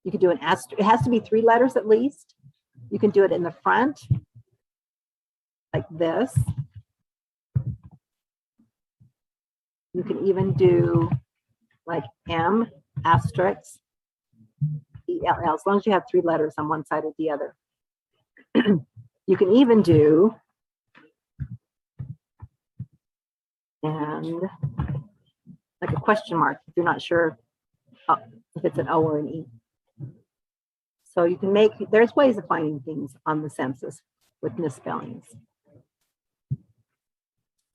You can do an asterisk. It has to be 3 letters at least. You can do it in the front, like this. You can even do like M asterisk ELL, as long as you have 3 letters on one side or the other. You can even do and like a question mark if you're not sure if it's an O or an E. So you can make, there's ways of finding things on the census with misspellings.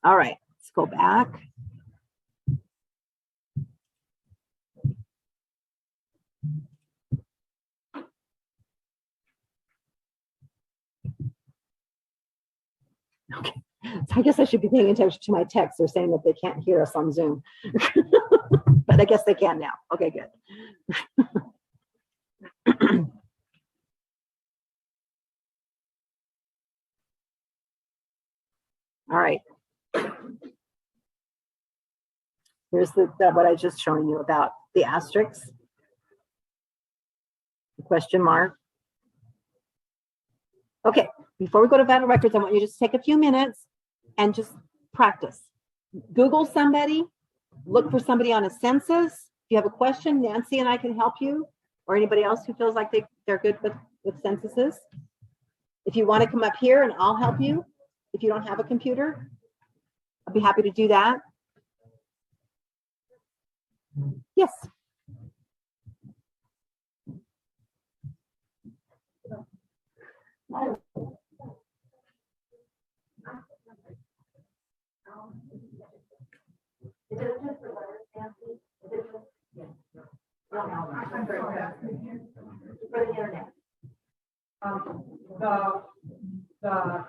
All right, let's go back. Okay, so I guess I should be paying attention to my text. They're saying that they can't hear us on Zoom, but I guess they can now. Okay, good. All right. Here's what I was just showing you about the asterisks, the question mark. Okay, before we go to vital records, I want you to just take a few minutes and just practice. Google somebody, look for somebody on a census. If you have a question, Nancy and I can help you, or anybody else who feels like they're good with censuses. If you want to come up here and I'll help you, if you don't have a computer, I'll be happy to do that. Yes. The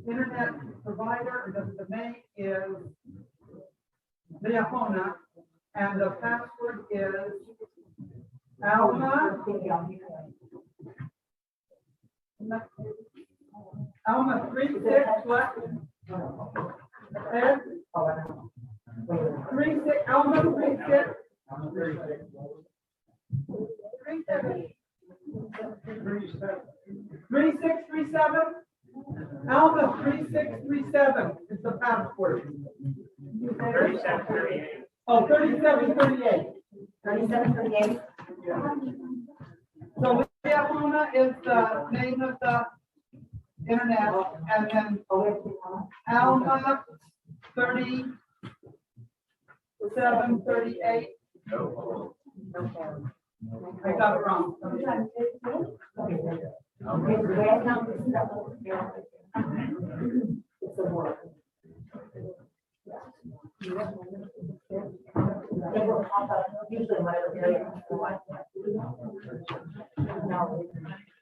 internet provider, the name is Liahona, and the password is Alma 36 what? 36 Alma 36 3637 Alma 3637 is the password. 3738. Oh, 3738. 3738. So Liahona is the name of the internet, and then Alma 3738. I got it wrong.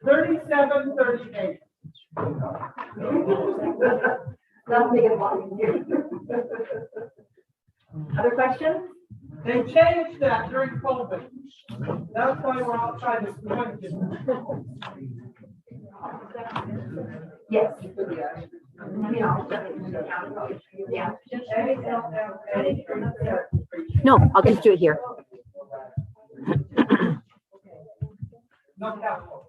Thirty-seven, 38. Other questions? They changed that during COVID. That's why we're all trying to switch it. Yes. No, I'll just do it here. No capital.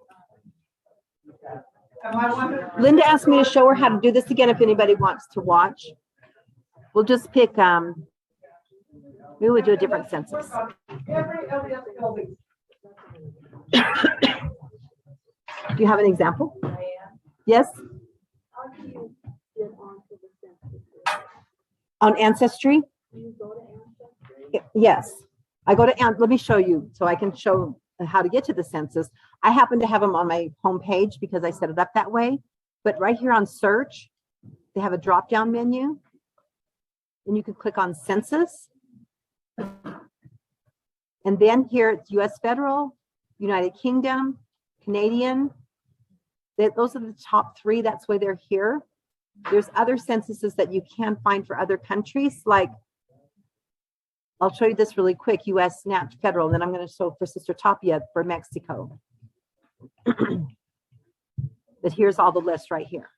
Linda asked me to show her how to do this again if anybody wants to watch. We'll just pick, maybe we'll do a different census. Do you have an example? Yes? On Ancestry? Yes. I go to, let me show you so I can show how to get to the census. I happen to have them on my home page because I set it up that way. But right here on search, they have a drop-down menu. And you can click on census. And then here it's US Federal, United Kingdom, Canadian. Those are the top 3. That's why they're here. There's other censuses that you can find for other countries. Like, I'll show you this really quick, US SNAP Federal. Then I'm going to show for Sister Tapia for Mexico. But here's all the lists right here.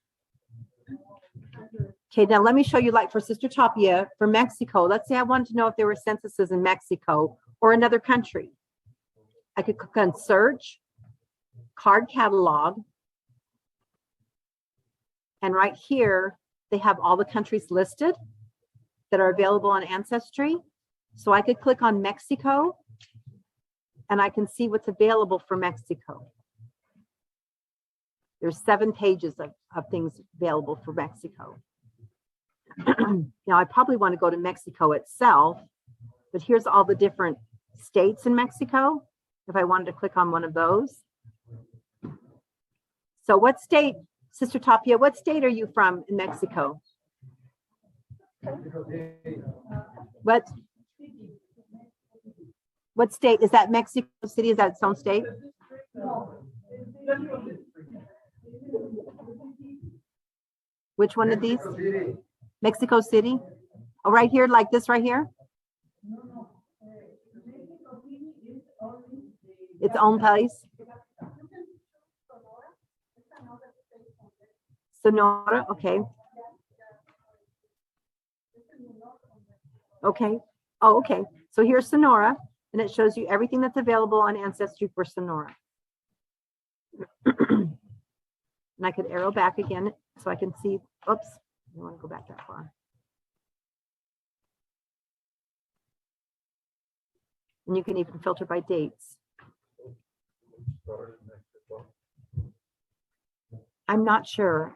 Okay, now let me show you, like for Sister Tapia for Mexico. Let's say I wanted to know if there were censuses in Mexico or another country. I could click on search, card catalog. And right here, they have all the countries listed that are available on Ancestry. So I could click on Mexico and I can see what's available for Mexico. There's 7 pages of things available for Mexico. Now, I probably want to go to Mexico itself, but here's all the different states in Mexico. If I wanted to click on one of those. So what state, Sister Tapia, what state are you from in Mexico? What state? Is that Mexico City? Is that its own state? Which one of these? Mexico City? Oh, right here, like this right here? Its own place? Sonora, okay. Okay. Oh, okay. So here's Sonora, and it shows you everything that's available on Ancestry for Sonora. And I could arrow back again so I can see. Oops, I don't want to go back that far. And you can even filter by dates. I'm not sure,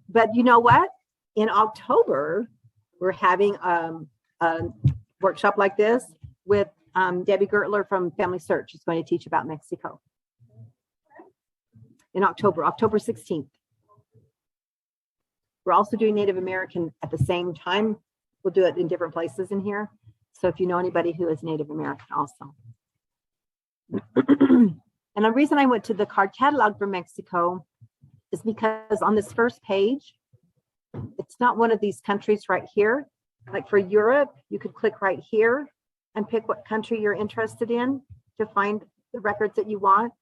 but you know what? In October, we're having a workshop like this with Debbie Gertler from Family Search. She's going to teach about Mexico in October, October 16th. We're also doing Native American at the same time. We'll do it in different places in here. So if you know anybody who is Native American also. And the reason I went to the card catalog for Mexico is because on this first page, it's not one of these countries right here. Like for Europe, you could click right here and pick what country you're interested in to find the records that you want.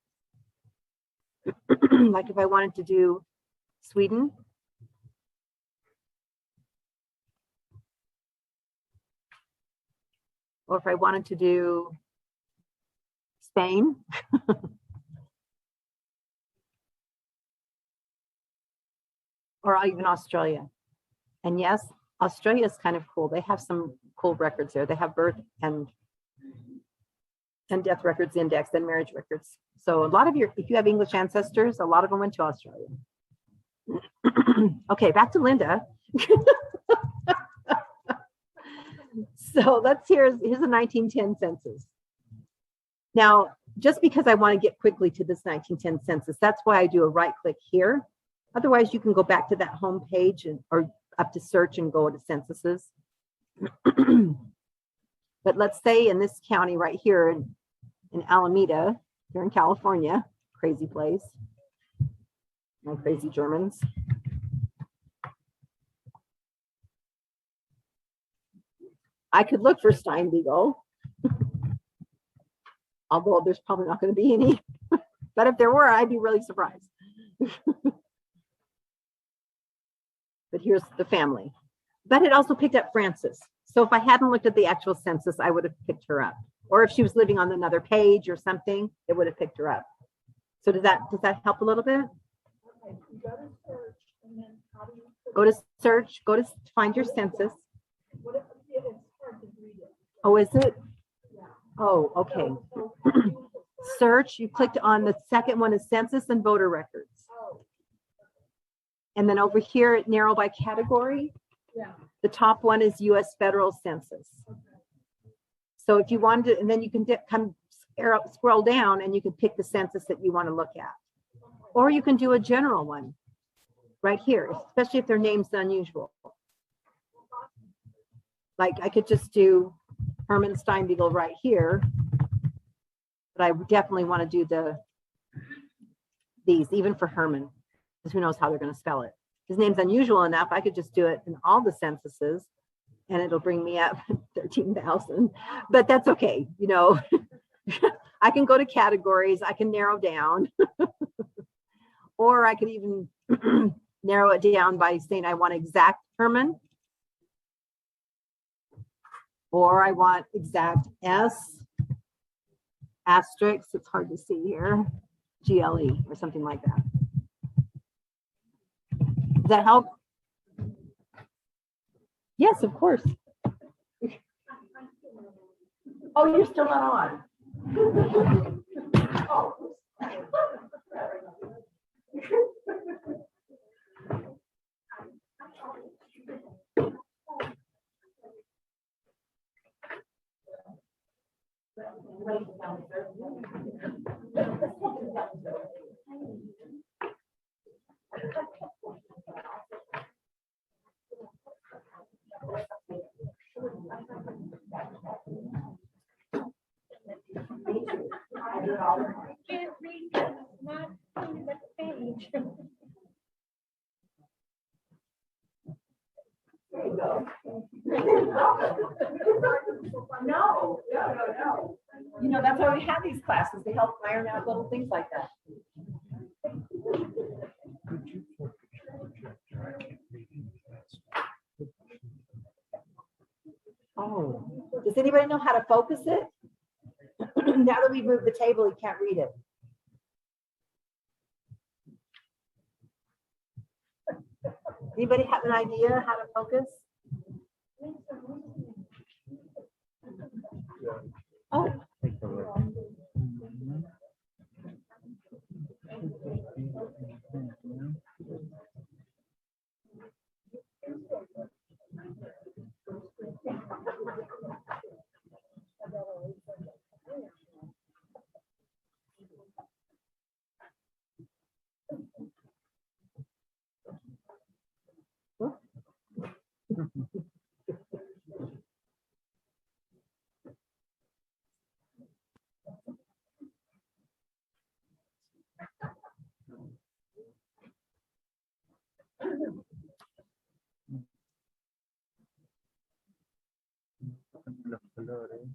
Like if I wanted to do Sweden. Or if I wanted to do Spain. Or even Australia. And yes, Australia is kind of cool. They have some cool records there. They have birth and death records indexed and marriage records. So a lot of if you have English ancestors, a lot of them went to Australia. Okay, back to Linda. So here's a 1910 census. Now, just because I want to get quickly to this 1910 census, that's why I do a right click here. Otherwise, you can go back to that home page or up to search and go to censuses. But let's say in this county right here in Alameda, here in California, crazy place, no crazy Germans. I could look for Steinbeagle, although there's probably not going to be any. But if there were, I'd be really surprised. But here's the family. But it also picked up Frances. So if I hadn't looked at the actual census, I would have picked her up. Or if she was living on another page or something, it would have picked her up. So does that help a little bit? Okay, you go to search, and then how do you go to search, go to find your census. What if it's hard to read it? Oh, is it? Yeah. Oh, okay. Search, you clicked on the second one is census and voter records. And then over here, narrow by category. Yeah. The top one is U.S. federal census. Okay. So if you wanted to, and then you can scroll down and you can pick the census that you want to look at. Or you can do a general one right here, especially if their name's unusual. Like I could just do Herman Steinbeagle right here. But I definitely want to do these, even for Herman. Because who knows how they're going to spell it. His name's unusual enough. I could just do it in all the censuses and it'll bring me up 13,000, but that's okay. You know, I can go to categories. I can narrow down or I could even narrow it down by saying I want exact Herman or I want exact S asterisk, it's hard to see here, GLE or something like that. Does that help? Yes, of course. Oh, you're still not on. Oh. Can't read, it's not on the page. No. You know, that's why we have these classes to help iron out little things like that. Oh, does anybody know how to focus it? Now that we've moved the table, he can't read it. Anybody have an idea how to focus? Oh. Los colores.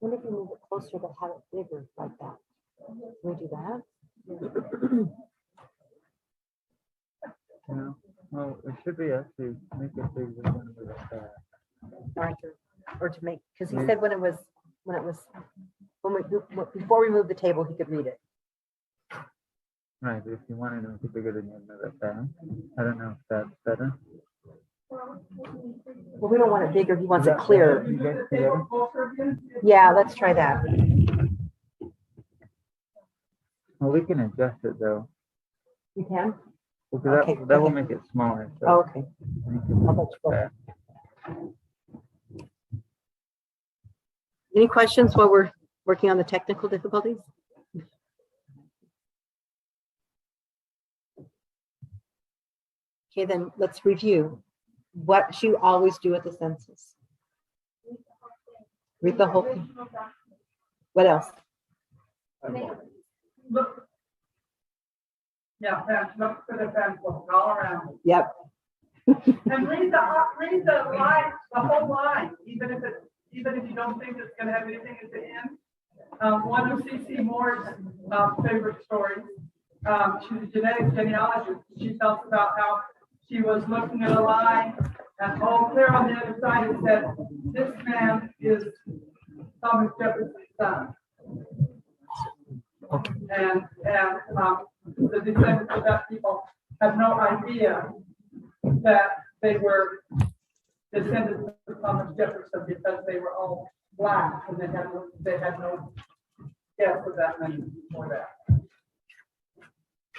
What if you move it closer to have it bigger like that? Can we do that? No. Well, it should be actually make it bigger than it was that. Or to make, because he said when before we moved the table, he could read it. Right, but if you wanted to make it bigger than you move it down. I don't know if that's better. Well, we don't want it bigger. He wants it clearer. You guys together? Yeah, let's try that. Well, we can adjust it though. You can? Because Okay, that will okay. make it smaller. So Oh, okay. we can I'll move let you it go. back. Any questions while we're working on the technical difficulties? Okay, then let's review. What should you always do at the census? Read the whole thing. What else? Look. Yeah, look for the pencil all around. Yep. And read the line, the whole line, even if you don't think it's gonna have anything at the end. One of C.C. Moore's favorite stories, she's a genealogist. She tells about how she was looking at a line and clear on the other side it said, "This man is Thomas Jefferson's son." And the descendants of that people have no idea that they were descendants of Thomas Jefferson because they were all black and they had no guess of that many before that.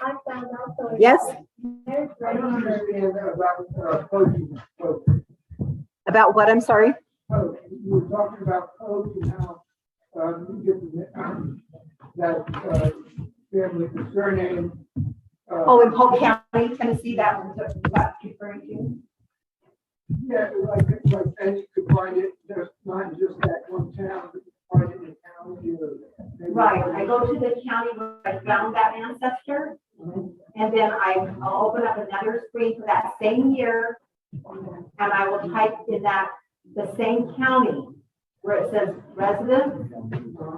I found out though. Yes, There's I don't understand about coaching. about what? I'm sorry. You were talking about coach and how you get that family the surname. Oh, in Polk County, Tennessee, that was what you're referring to? Yeah, and you could find it just not just that one town, but you find it in county or. Right, I go to the county where I found that ancestor, and then I'll open up another screen for that same year, and I will type in that, the same county where it says resident.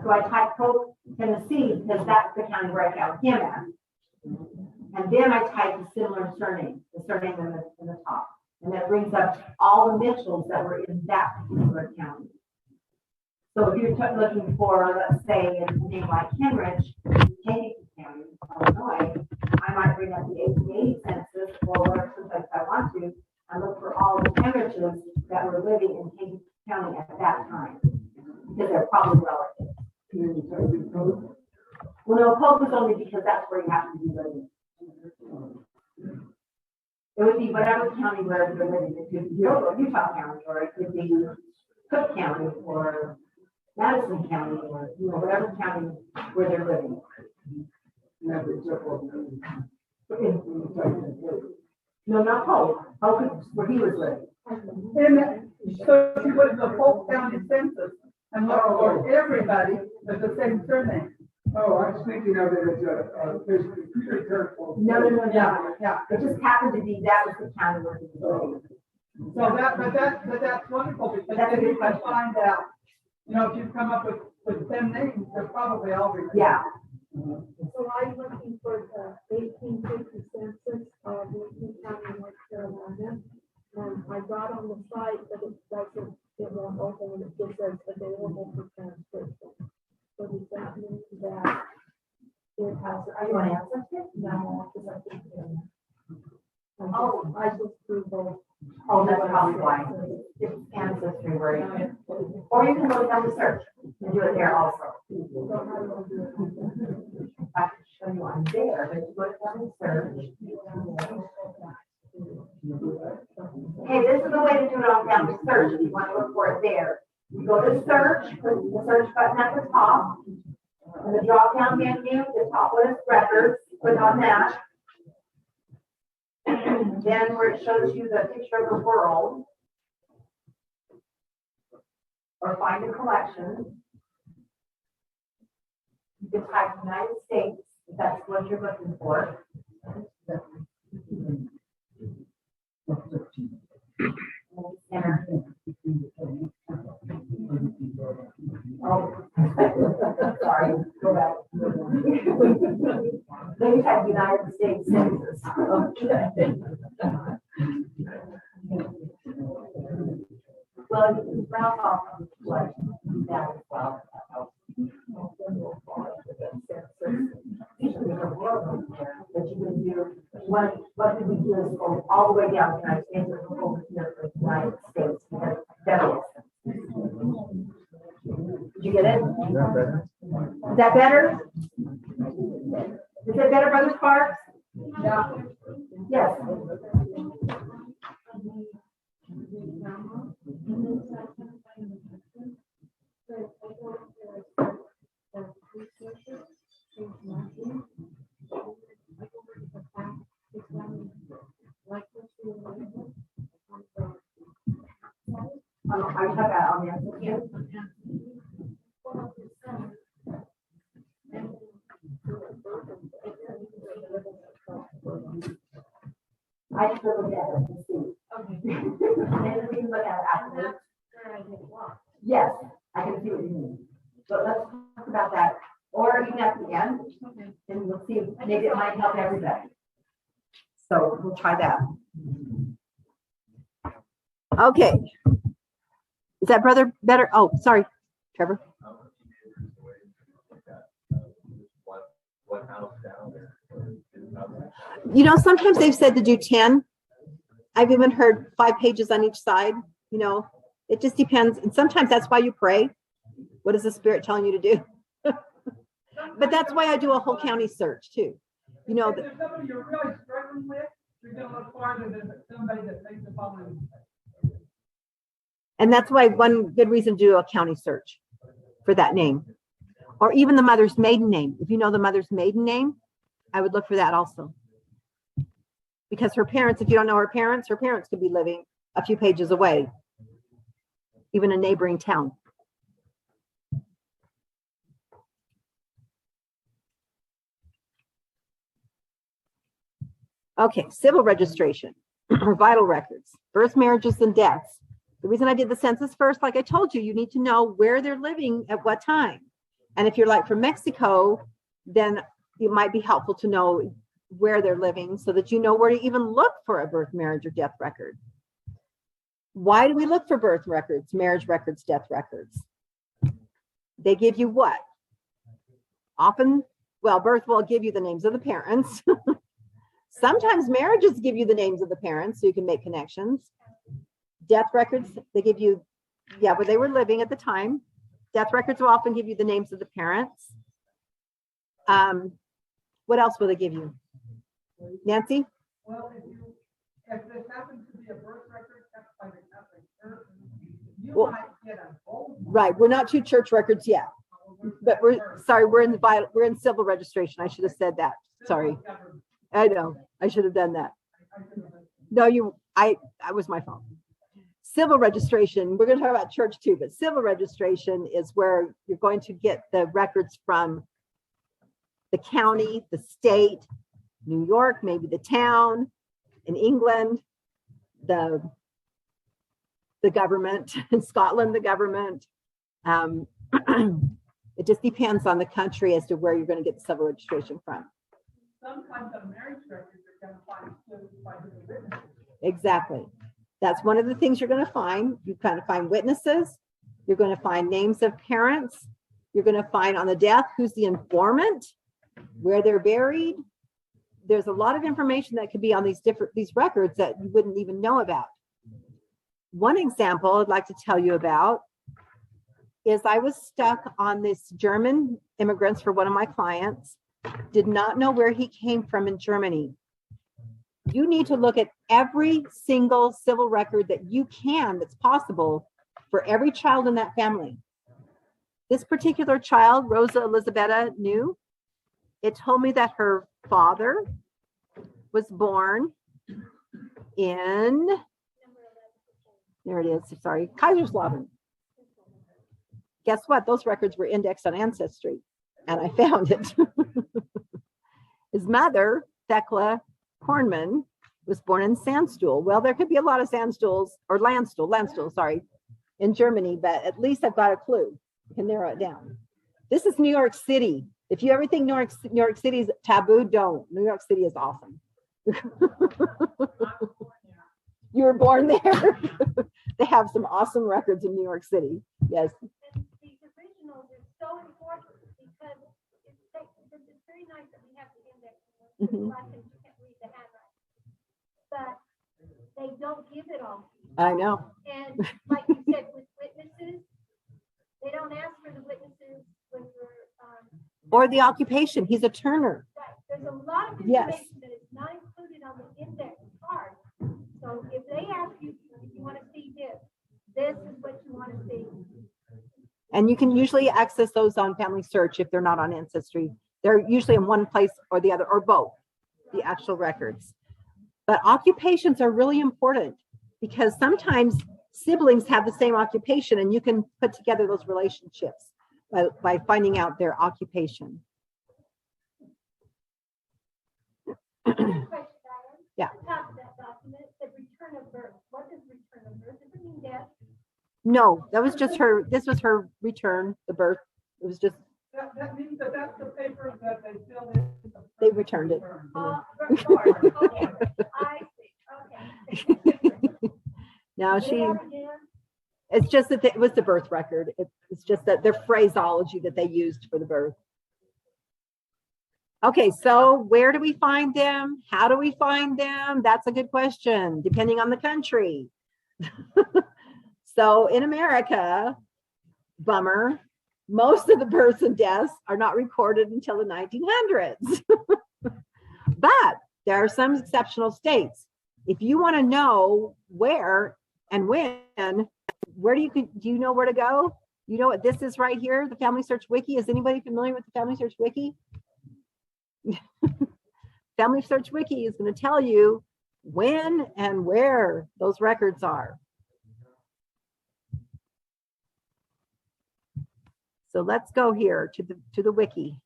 So I type Polk, Tennessee, because that's the county where I found him at. And then I type the similar surname, the surname in the top. And that brings up all the Mitchells that were in that particular county. So if you're looking for, let's say, a name like Henrich, Katy County, Illinois, I might bring up the 1880 census or whatever census I want to, and look for all the Henriches that were living in Katy County at that time, because they're probably relatives. Well, no, Polk is only because that's where you have to be living. It would be whatever county where you're living. It could be Utah County, or it could be Cook County, or Madison County, or whatever county where they're living. No, not Polk. Polk is where he was living. And so if you went to the Polk County census and look for everybody with the same surname. Oh, I was thinking of it as a computer careful. No. Yeah. It just happened to be that was the county where he was living. So that's wonderful because That's a then good you can question. find out, if you come up with 10 names, they're probably all related. Yeah. So I'm looking for the 1850 census of Lincoln County, North Carolina. And I got on the site, but it won't open, and it just says available for transcription. So does that mean that it has? Are you on Ancestor? No, because I think. Oh. I just Googled. Oh, that's probably why. It's ancestry where you, or you can go down the search and do it there also. So how do I do it? I can show you on there, but you go down the search. Hey, this is the way to do it on down the search. If you want to look for it there, you go to search, click the search button at the top, and the drop down menu, the top one is records, click on that. Then where it shows you the picture of the world, or find a collection, you can type United States, if that's what you're looking for. Enter. Oh, sorry, go back. Then you have United States Census. Well, you can browse off of what that as well. But you can do, what we do is go all the way down to United States, and go over here for the United States, because that is. Did you get it? Is that better? Is that better, Brother Sparks? Yeah. Yes. Are you talking about on the application? I just look at it and see. Okay. And we can look at it afterwards. Yes, I can see what you mean. But let's talk about that, or even at the end, and we'll see, maybe it might help everybody. So we'll try that. Okay. Is that brother better? Oh, sorry, Trevor. Sometimes they've said to do 10. I've even heard 5 pages on each side. You know, it just depends. And sometimes that's why you pray. What is the Spirit telling you to do? But that's why I do a whole county search too. You know, If there's somebody you're really struggling with, you're gonna look farther than somebody that thinks the following. and that's why one good reason to do a county search for that name, or even the mother's maiden name. If you know the mother's maiden name, I would look for that also. Because her parents, if you don't know her parents could be living a few pages away, even a neighboring town. Okay, civil registration or vital records, birth, marriages, and deaths. The reason I did the census first, like I told you, you need to know where they're living at what time. And if you're like from Mexico, then it might be helpful to know where they're living so that you know where to even look for a birth, marriage, or death record. Why do we look for birth records, marriage records, death records? They give you what? Often, well, birth will give you the names of the parents. Sometimes marriages give you the names of the parents so you can make connections. Death records, they give you, yeah, where they were living at the time. Death records will often give you the names of the parents. What else will they give you? Nancy? Well, if this happens to be a birth record kept by the Catholic Church, you Well, might get a bold one. Right, we're not to church records yet, but we're in civil registration. I should have said that. Sorry. I know, I should have done that. No, I was my fault. Civil registration, we're going to talk about church too, but civil registration is where you're going to get the records from the county, the state, New York, maybe the town, in England, the government, in Scotland, the government. It just depends on the country as to where you're going to get the civil registration from. Sometimes a marriage record you're going to find clues by the witnesses. Exactly. That's one of the things you're going to find. You kind of find witnesses. You're going to find names of parents. You're going to find on the death who's the informant, where they're buried. There's a lot of information that could be on these records that you wouldn't even know about. One example I'd like to tell you about is I was stuck on this German immigrants for one of my clients. Did not know where he came from in Germany. You need to look at every single civil record that you can, that's possible, for every child in that family. This particular child, Rosa Elisabetta, knew. It told me that her father was born in, there it is, sorry, Kaiserslautern. Guess what? Those records were indexed on Ancestry, and I found it. His mother, Thekla Kornman, was born in Sandstuhl. Well, there could be a lot of Sandstuhls, or Landstuhl, sorry, in Germany, but at least I've got a clue. You can narrow it down. This is New York City. If you ever think New York City is taboo, don't. New York City is awesome. You were born there. They have some awesome records in New York City. Yes. And these originals are so important because it's very nice that we have the index. Mhm. You can't read the handwriting, but they don't give it all. I know. And like you said, with witnesses, they don't ask for the witnesses when you're. Or the occupation. He's a turner. There's a lot of Yes. information that is not included on the index card. So if they ask you, if you want to see this is what you want to see. And you can usually access those on Family Search if they're not on Ancestry. They're usually in one place or the other, or both, the actual records. But occupations are really important because sometimes siblings have the same occupation, and you can put together those relationships by finding out their occupation. Yeah. At the top of that document, it said return of birth. What does return of birth? Does it mean death? No, that was just her. This was her return, the birth. It was just, That means that that's the paper that they filled in. they returned it. Birth. Okay. I see. Okay. Now Say she, that again. it's just that it was the birth record. It's just that their phraseology that they used for the birth. Okay, so where do we find them? How do we find them? That's a good question, depending on the country. So in America, bummer, most of the births and deaths are not recorded until the 1900s. But there are some exceptional states. If you want to know where and when, where do you know where to go? You know what this is right here, the Family Search Wiki. Is anybody familiar with the Family Search Wiki? Family Search Wiki is going to tell you when and where those records are. So let's go here to the wiki.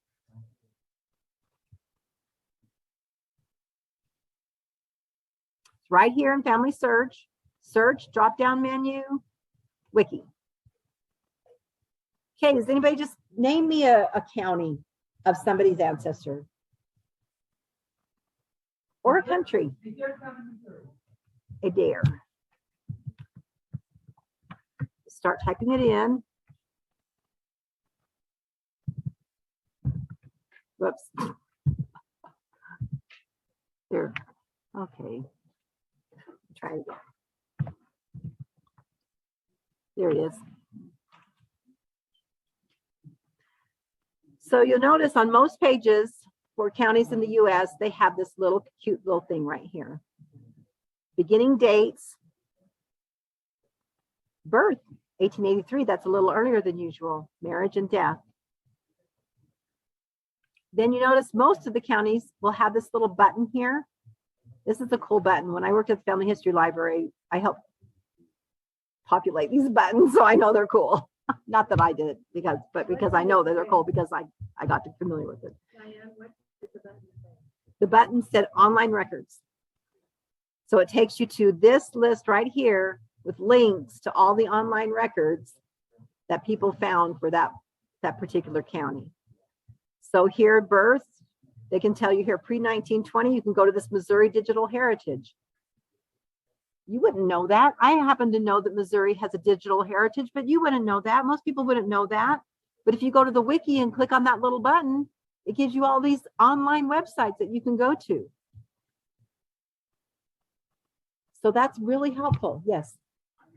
It's right here in Family Search. Search, drop-down menu, wiki. Okay, does anybody just name me a county of somebody's ancestor? Or a country? Adair. Start typing it in. Whoops. There. Okay. Try it again. There it is. So you'll notice on most pages for counties in the US, they have this little cute little thing right here. Beginning dates, birth, 1883, that's a little earlier than usual, marriage and death. Then you notice most of the counties will have this little button here. This is a cool button. When I worked at the Family History Library, I helped populate these buttons, so I know they're cool. Not that I did it, but because I know that they're cool because I got familiar with it. The button said online records. So it takes you to this list right here with links to all the online records that people found for that particular county. So here, birth, they can tell you here pre-1920, you can go to this Missouri Digital Heritage. You wouldn't know that. I happen to know that Missouri has a digital heritage, but you wouldn't know that. Most people wouldn't know that. But if you go to the wiki and click on that little button, it gives you all these online websites that you can go to. So that's really helpful. Yes. My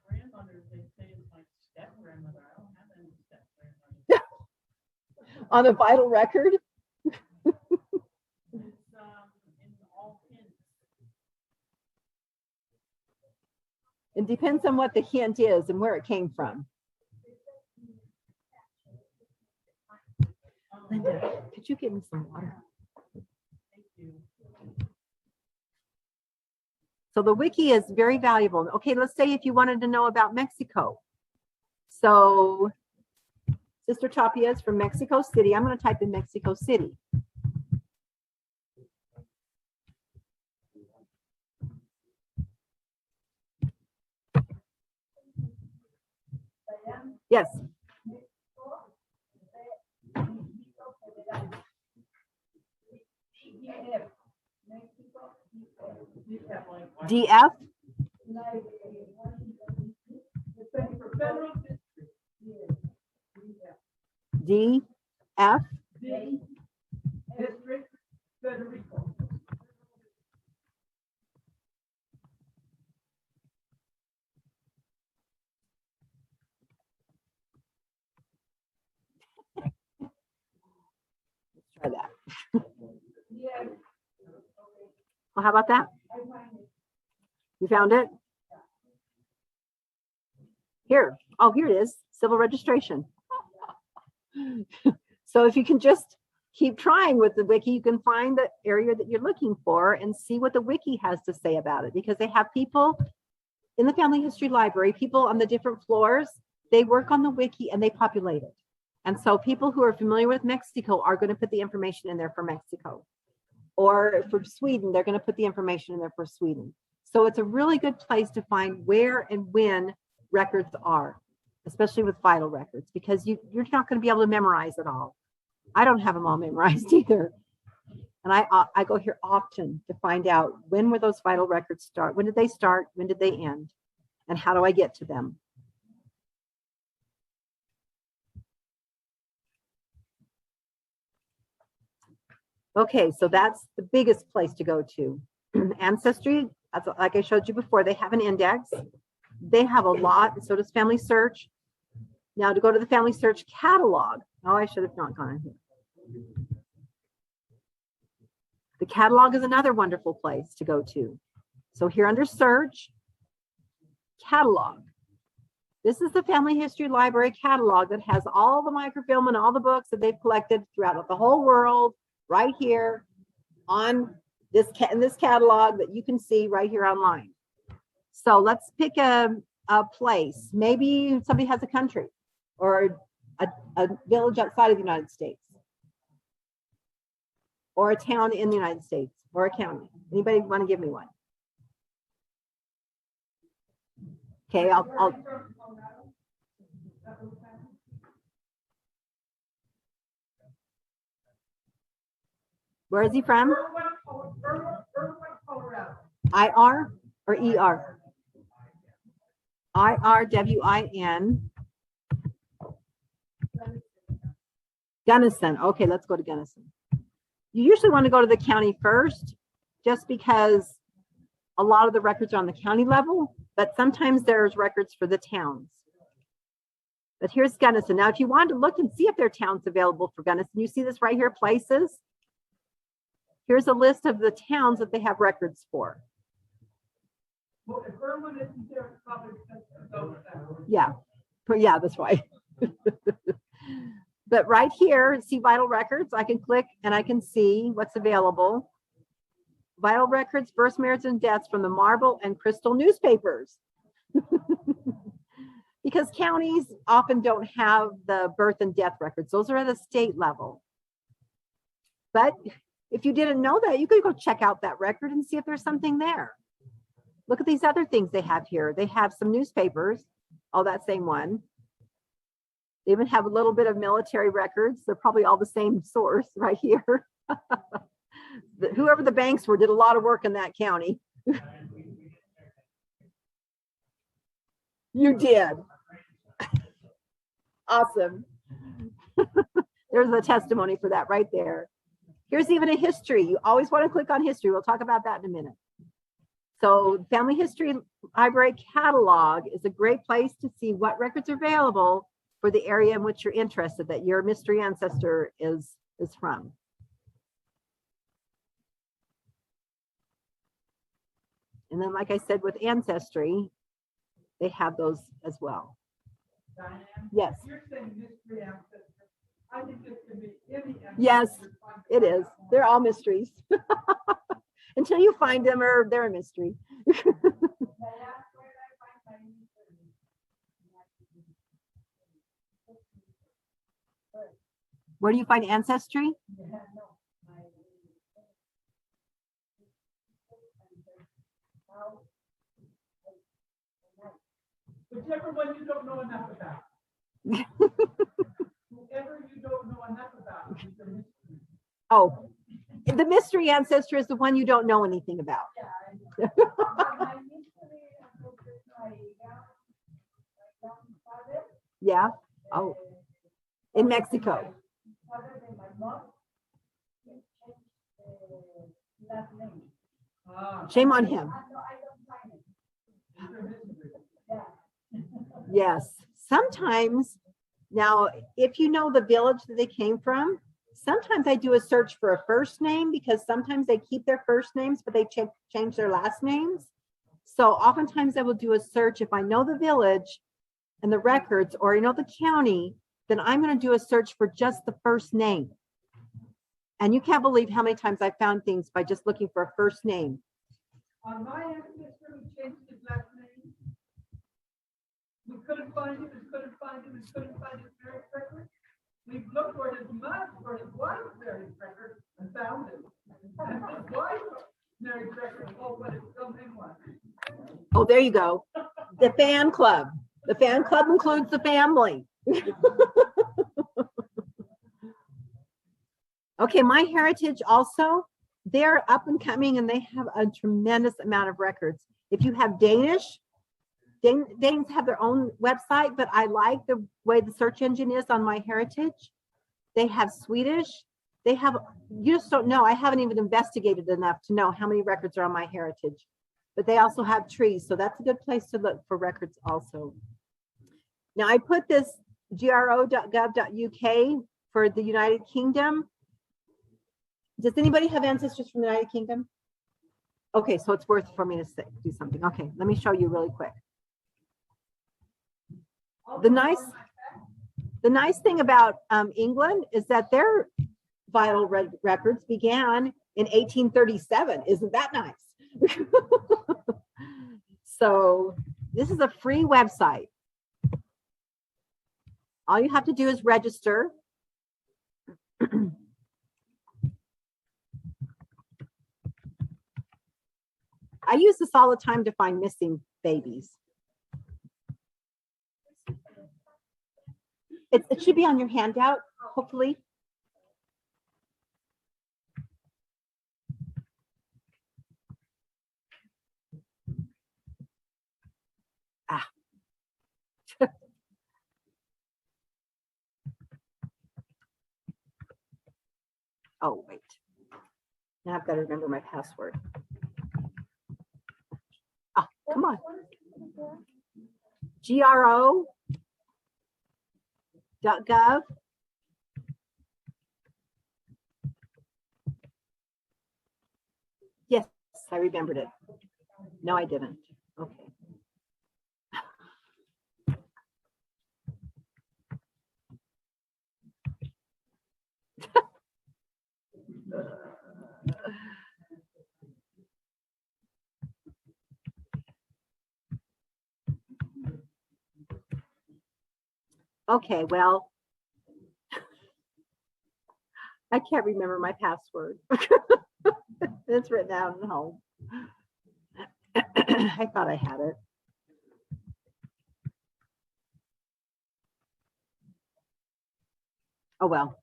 grandmother, they say is my step grandmother. I don't have any step grandmother. On a vital record? It's in all hints. It depends on what the hint is and where it came from. Linda, could you give me some water? Thank you. So the wiki is very valuable. Okay, let's say if you wanted to know about Mexico. So Sister Tapia is from Mexico City. I'm going to type in Mexico City. Yes. DF? DF? District Federico. Let's try that. Well, how about that? You found it? Here. Oh, here it is. Civil registration. So if you can just keep trying with the wiki, you can find the area that you're looking for and see what the wiki has to say about it, because they have people in the Family History Library, people on the different floors, they work on the wiki and they populate it. And so people who are familiar with Mexico are going to put the information in there for Mexico. Or for Sweden, they're going to put the information in there for Sweden. So it's a really good place to find where and when records are, especially with vital records, because you're not going to be able to memorize it all. I don't have them all memorized either. And I go here often to find out when were those vital records start? When did they start? When did they end? And how do I get to them? Okay, so that's the biggest place to go to. Ancestry, like I showed you before, they have an index. They have a lot, so does Family Search. Now to go to the Family Search catalog. Oh, I should have not gone in here. The catalog is another wonderful place to go to. So here under search, catalog. This is the Family History Library catalog that has all the microfilm and all the books that they've collected throughout the whole world right here on this catalog that you can see right here online. So let's pick a place. Maybe somebody has a country or a village outside of the United States, or a town in the United States, or a county. Anybody want to give me one? Okay, I'll Where is he from? IR or ER? IRWIN. Gunnison. Okay, let's go to Gunnison. You usually want to go to the county first, just because a lot of the records are on the county level, but sometimes there's records for the towns. But here's Gunnison. Now, if you want to look and see if there are towns available for Gunnison, you see this right here, places. Here's a list of the towns that they have records for. Well, if Irwin isn't there, it's probably Yeah, that's right. But right here, see vital records. I can click and I can see what's available. Vital records, births, marriages, and deaths from the Marble and Crystal newspapers. Because counties often don't have the birth and death records. Those are at a state level. But if you didn't know that, you could go check out that record and see if there's something there. Look at these other things they have here. They have some newspapers. Oh, that same one. They even have a little bit of military records. They're probably all the same source right here. Whoever the banks were did a lot of work in that county. You did. Awesome. There's a testimony for that right there. Here's even a history. You always want to click on history. We'll talk about that in a minute. So Family History Library Catalog is a great place to see what records are available for the area in which you're interested, that your mystery ancestor is from. And then, like I said, with Ancestry, they have those as well. Diane, yes. You're saying mystery ancestor. I think this could be any ancestor. Yes, it is. They're all mysteries. Until you find them, or they're a mystery. Where do you find Ancestry? Whichever one you don't know enough about. Whoever you don't know enough about is a mystery. Oh, the mystery ancestor is the one you don't know anything about. Yeah. Oh, in Mexico. Shame on him. Yes. Sometimes, now, if you know the village that they came from, sometimes I do a search for a first name, because sometimes they keep their first names, but they change their last names. So oftentimes I will do a search if I know the village and the records, or I know the county, then I'm going to do a search for just the first name. And you can't believe how many times I found things by just looking for a first name. On my ancestor, we changed his last name. We couldn't find him, we couldn't find him, we couldn't find his marriage record. We looked for his mother, for his wife's marriage record, and found it. And his wife's marriage record told what his real name was. Oh, there you go. The fan club. The fan club includes the family. Okay, MyHeritage also, they're up and coming, and they have a tremendous amount of records. If you have Danish, Danes have their own website, but I like the way the search engine is on MyHeritage. They have Swedish, They have, you just don't know. I haven't even investigated enough to know how many records are on my heritage, but they also have trees. So that's a good place to look for records also. Now I put this gro.gov.uk for the United Kingdom. Does anybody have ancestors from the United Kingdom? Okay, so it's worth for me to do something. Okay, let me show you really quick. The nice thing about England is that their vital records began in 1837. Isn't that nice? So this is a free website. All you have to do is register. I use this all the time to find missing babies. It should be on your handout, hopefully. Ah. Oh, wait. Now I've got to remember my password. Ah, come on. gro.gov. Yes, I remembered it. No, I didn't. Okay. Okay, well, I can't remember my password. It's written out at home. I thought I had it. Oh, well.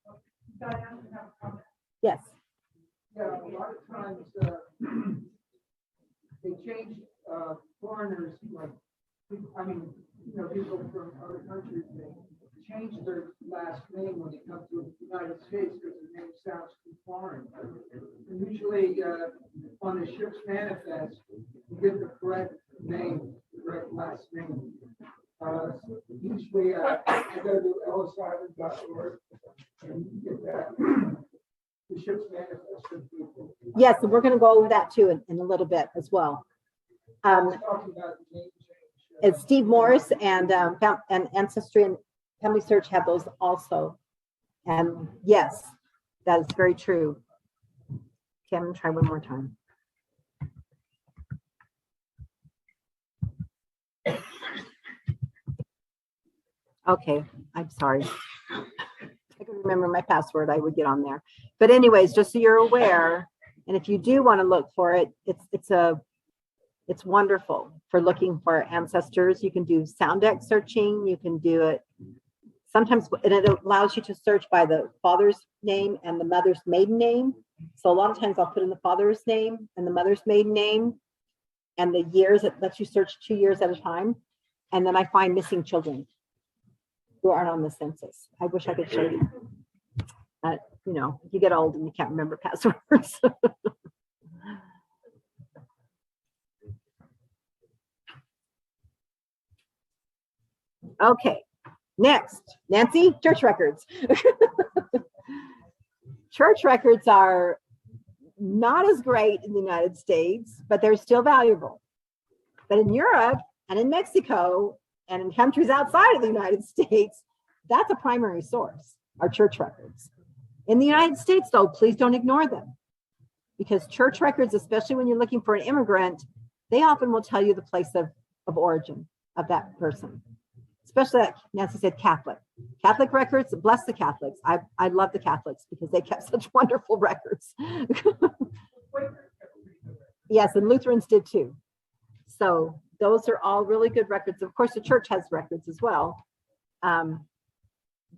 Yes. Yeah, a lot of times, they change, foreigners, like, I mean, people from other countries, they change their last name when they come to the United States because their name sounds too foreign. And usually, on the ship's manifest, you get the correct name, the correct last name. Usually, I go to ellisisland.org and get that. The ship's manifest for people. Yes, and we're going to go over that too in a little bit as well. It's Steve Morris and Ancestry and Family Search have those also. And yes, that is very true. Okay, I'm going to try one more time. Okay, I'm sorry. I can remember my password, I would get on there. But anyways, just so you're aware, and if you do want to look for it, it's wonderful for looking for ancestors. You can do sound X searching, you can do it sometimes, and it allows you to search by the father's name and the mother's maiden name. So a lot of times I'll put in the father's name and the mother's maiden name and the years. It lets you search 2 years at a time. And then I find missing children who aren't on the census. I wish I could show you. You get old and you can't remember passwords. Okay, next, Nancy, church records. Church records are not as great in the United States, but they're still valuable. But in Europe and in Mexico and in countries outside of the United States, that's a primary source, our church records. In the United States, though, please don't ignore them, because church records, especially when you're looking for an immigrant, they often will tell you the place of origin of that person. Especially, like Nancy said, Catholic records. Bless the Catholics. I love the Catholics because they kept such wonderful records. Yes, and Lutherans did too. So those are all really good records. Of course, the church has records as well.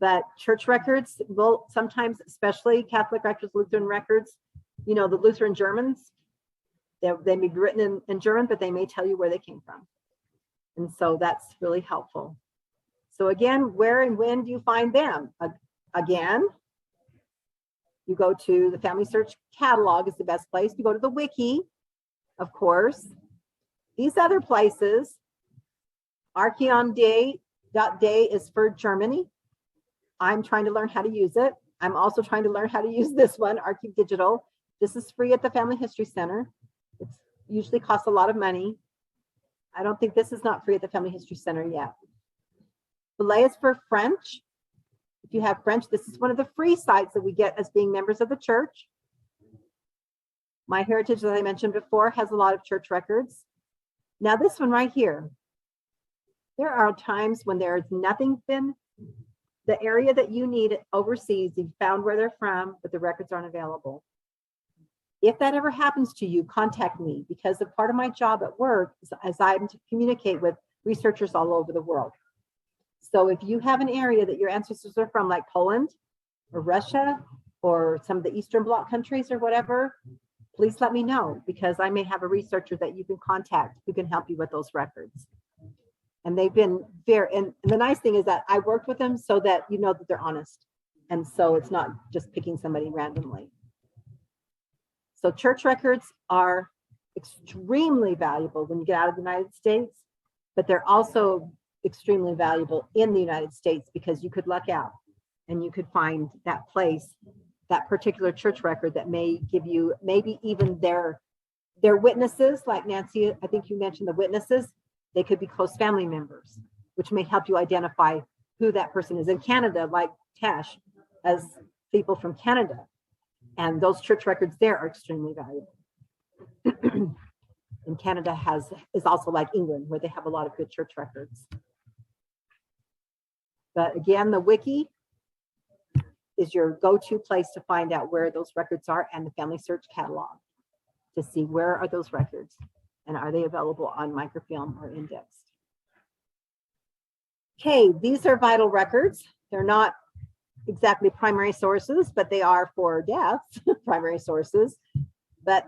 But church records will sometimes, especially Catholic records, Lutheran records, the Lutheran Germans, they may be written in German, but they may tell you where they came from. And so that's really helpful. So again, where and when do you find them? Again, You go to the Family Search catalog is the best place. You go to the wiki, of course. These other places, Archeon.day is for Germany. I'm trying to learn how to use it. I'm also trying to learn how to use this one, Archive Digital. This is free at the Family History Center. It usually costs a lot of money. I don't think this is not free at the Family History Center yet. Belay is for French. If you have French, this is one of the free sites that we get as being members of the church. My Heritage, as I mentioned before, has a lot of church records. Now this one right here, there are times when there's nothing been, the area that you need overseas, you've found where they're from, but the records aren't available. If that ever happens to you, contact me, because a part of my job at work is as I'm to communicate with researchers all over the world. So if you have an area that your ancestors are from, like Poland or Russia or some of the Eastern Bloc countries or whatever, please let me know, because I may have a researcher that you can contact who can help you with those records. And they've been very, and the nice thing is that I worked with them so that you know that they're honest. And so it's not just picking somebody randomly. So church records are extremely valuable when you get out of the United States, but they're also extremely valuable in the United States, because you could luck out and you could find that place, that particular church record that may give you maybe even their witnesses, like Nancy, I think you mentioned the witnesses. They could be close family members, which may help you identify who that person is. In Canada, like Tash has people from Canada, and those church records there are extremely valuable. And Canada is also like England, where they have a lot of good church records. But again, the wiki is your go-to place to find out where those records are, and the Family Search catalog to see where are those records and are they available on microfilm or indexed. Okay, these are vital records. They're not exactly primary sources, but they are for deaths, primary sources. But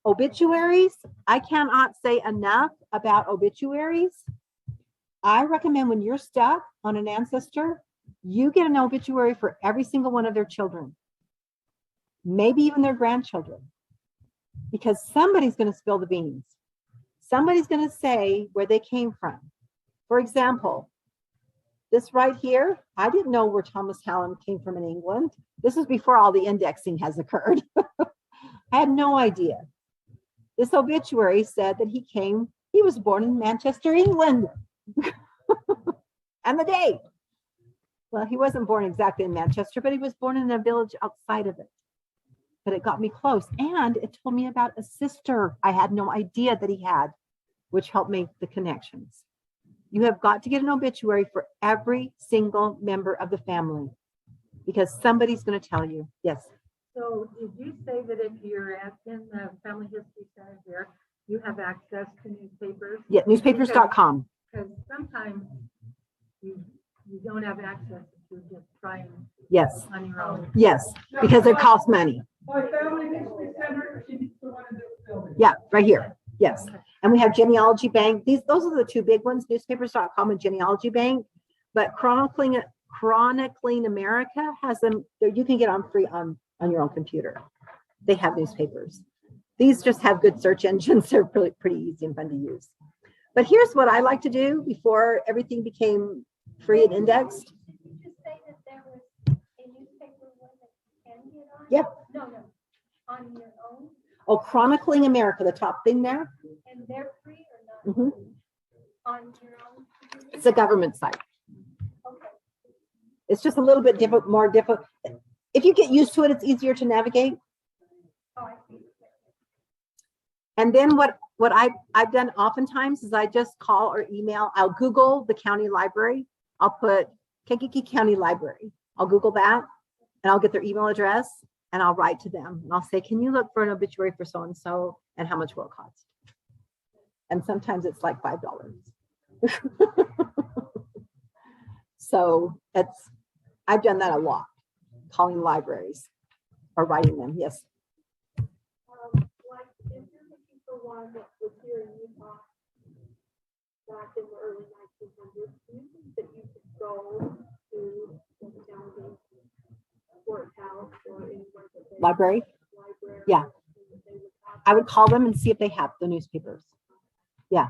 obituaries, I cannot say enough about obituaries. I recommend when you're stuck on an ancestor, you get an obituary for every single one of their children, maybe even their grandchildren, because somebody's going to spill the beans. Somebody's going to say where they came from. For example, this right here, I didn't know where Thomas Hallam came from in England. This is before all the indexing has occurred. I had no idea. This obituary said that he was born in Manchester, England. And the date. Well, he wasn't born exactly in Manchester, but he was born in a village outside of it. But it got me close. And it told me about a sister I had no idea that he had, which helped make the connections. You have got to get an obituary for every single member of the family, because somebody's going to tell you. Yes. So did you say that if you're in the Family History Center here, you have access to newspapers? Yeah, newspapers.com. Because sometimes you don't have access to just trying Yes. on your own. Yes, because it costs money. My Family History Center, she needs to want to do the building. Yeah, right here. Yes. And we have Genealogy Bank. Those are the two big ones, newspapers.com and Genealogy Bank. But Chronicling America has them, you can get them free on your own computer. They have newspapers. These just have good search engines. They're pretty easy and fun to use. But here's what I like to do before everything became free and indexed. Did you just say that there was a newspaper one that can get on? Yep. No, on your own, Oh, Chronicling America, the top thing there. and they're free or not? Mhm. On your own? It's a government site. Okay. It's just a little bit more difficult. If you get used to it, it's easier to navigate. Oh, I see. And then what I've done oftentimes is I just call or email. I'll Google the county library. I'll put Kankakee County Library. I'll Google that, and I'll get their email address, and I'll write to them. And I'll say, can you look for an obituary for so-and-so, and how much will it cost? And sometimes it's like $5. So I've done that a lot, calling libraries or writing them. Yes. Like, if you're looking for one that was here in Utah back in the early 1900s, do you think that you could go to the county courthouse or any library. library. Yeah. I would call them and see if they have the newspapers. Yeah,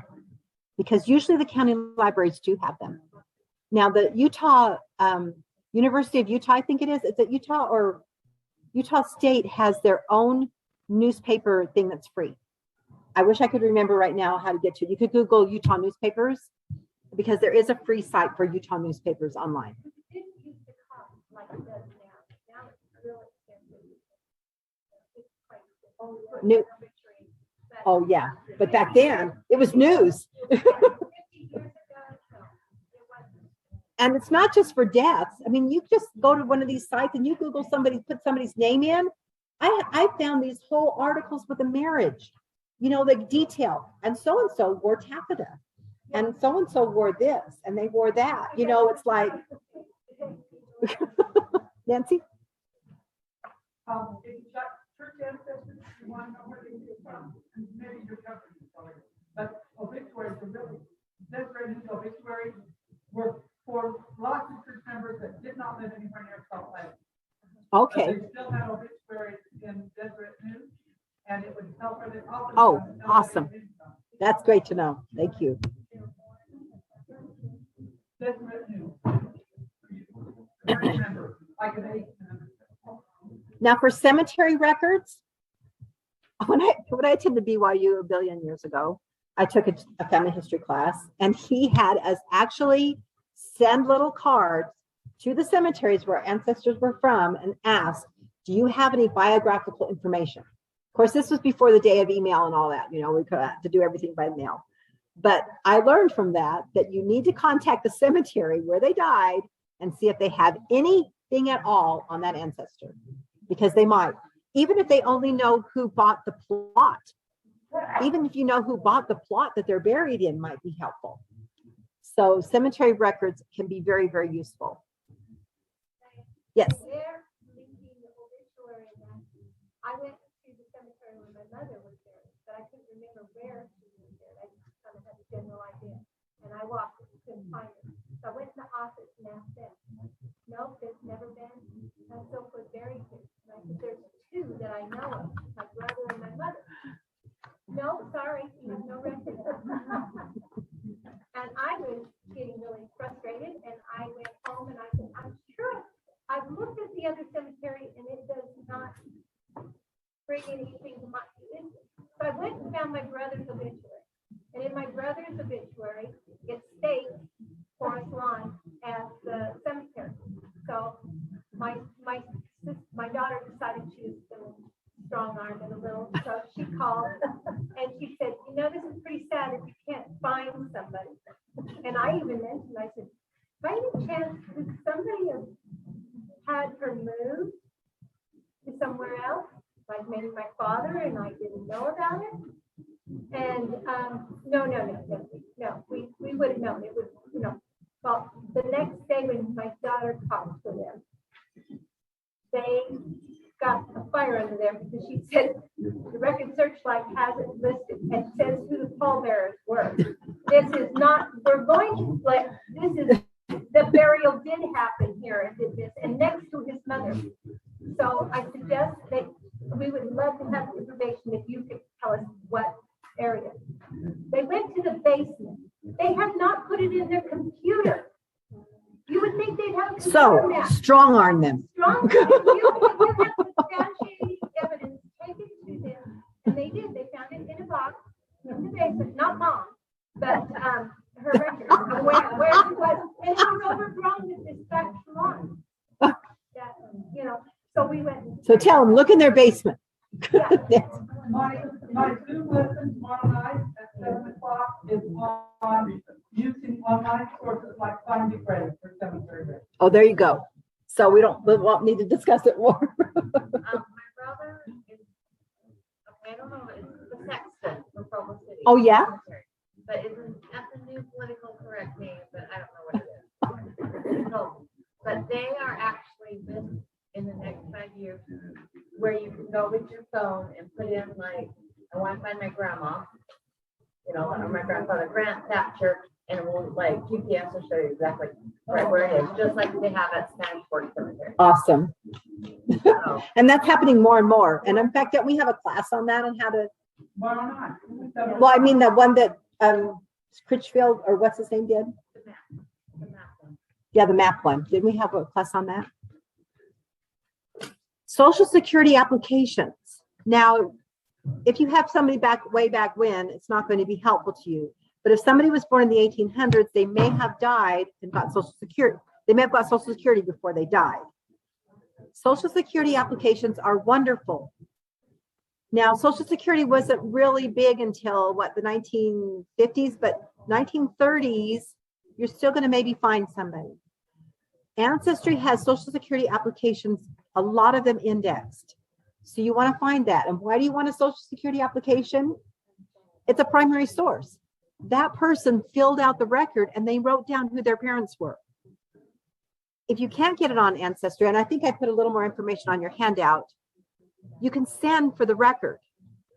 because usually the county libraries do have them. Now the Utah, University of Utah, I think it is it Utah or Utah State has their own newspaper thing that's free. I wish I could remember right now how to get to it. You could Google Utah newspapers because there is a free site for Utah newspapers online. It didn't used to cost like it does now. Now it's really expensive. It's quite expensive. New, oh yeah, but back then it was news. 50 years ago, no, it wasn't. And it's not just for deaths. I mean, you just go to one of these sites and you Google somebody, put somebody's name in. I found these whole articles with a marriage, you know, the detail. And so wore taffeta. And so wore this and they wore that. You know, it's like, Nancy? If you got church ancestors, you want to know where they came from, and maybe your company is already. But obituaries are really, decorated obituaries were for lots of church members that did not live anywhere near Salt Lake. Okay. But they still had obituaries in Deseret News, and it would tell where they often. Oh, awesome. That's great to know. Thank you. Deseret News. Remember, like an 1800. Now for cemetery records, when I attended BYU a billion years ago, I took a family history class and he had us actually send little cards to the cemeteries where ancestors were from and ask, do you have any biographical information? Of course, this was before the day of email and all that, you know, we could have to do everything by mail. But I learned from that you need to contact the cemetery where they died and see if they have anything at all on that ancestor, because they might, even if they only know who bought the plot, even if you know who bought the plot that they're buried in might be helpful. So cemetery records can be very, very useful. Yes. They're linking the obituary and that. I went to the cemetery where my mother was buried, but I couldn't remember where she was buried. I just kind of had a general idea. And I walked and couldn't find her. So I went to the office and asked them. Nope, there's never been a so-called buried here. And I said, there's two that I know of, my brother and my mother. No, sorry, you have no record. And I was getting really frustrated and I went home and I said, I'm sure I've looked at the other cemetery and it does not bring anything to mind. So I went and found my brother's obituary. And in my brother's obituary, it states Forest Lawn as the cemetery. So my daughter decided she was going to strong arm it a little. So she called and she said, you know, this is pretty sad if you can't find somebody. And I even mentioned, I said, by any chance, did somebody have had her moved to somewhere else? Like maybe my father and I didn't know about it? And no, we would have known. It was, you know, well, the next day when my daughter talked to them, they got a fire under there because she said the record searchlight has it listed and says who the pallbearers were. This is not, we're going to, like, this is, the burial did happen here and did this, and next to his mother. So I suggest that we would love to have information if you could tell us what area. They went to the basement. They have not put it in their computer. You would think they'd have a computer So map. strong arm them. Strong, you have substantiating evidence, take it to them, and they did. They found it in a box in the basement, not mom, but her record of where it was, and it was overgrown with this back salon. That, you know, so we went. So tell them, look in their basement. Yeah. My Zoom lesson tomorrow night at 7 o'clock is on using online sources like Find a Grave for cemetery records. Oh, there you go. So we won't need to discuss it more. My brother is, okay, I don't know, it's the sexton from Provo City. Oh, yeah? But that's a new political correct name, but I don't know what it is. So, but they are actually this in the next 5 years, where you can go with your phone and put in like, I want to find my grandma, you know, or my grandfather, Grant Thatcher, and it will like GPS will show you exactly right where it is, just like they have at Spanish Fort Cemetery. Awesome. So, And that's happening more and more. And in fact, we have a class on that on how to, Why not? well, I mean, the one that Critchfield, or what's his name, did? the map one. Yeah, the map one. Didn't we have a class on that? Social Security applications. Now, if you have somebody way back when, it's not going to be helpful to you. But if somebody was born in the 1800s, they may have died and got Social Security. They may have got Social Security before they died. Social Security applications are wonderful. Now, Social Security wasn't really big until what, the 1950s, but 1930s, you're still going to maybe find somebody. Ancestry has Social Security applications, a lot of them indexed. So you want to find that. And why do you want a Social Security application? It's a primary source. That person filled out the record and they wrote down who their parents were. If you can't get it on Ancestry, and I think I put a little more information on your handout, you can send for the record.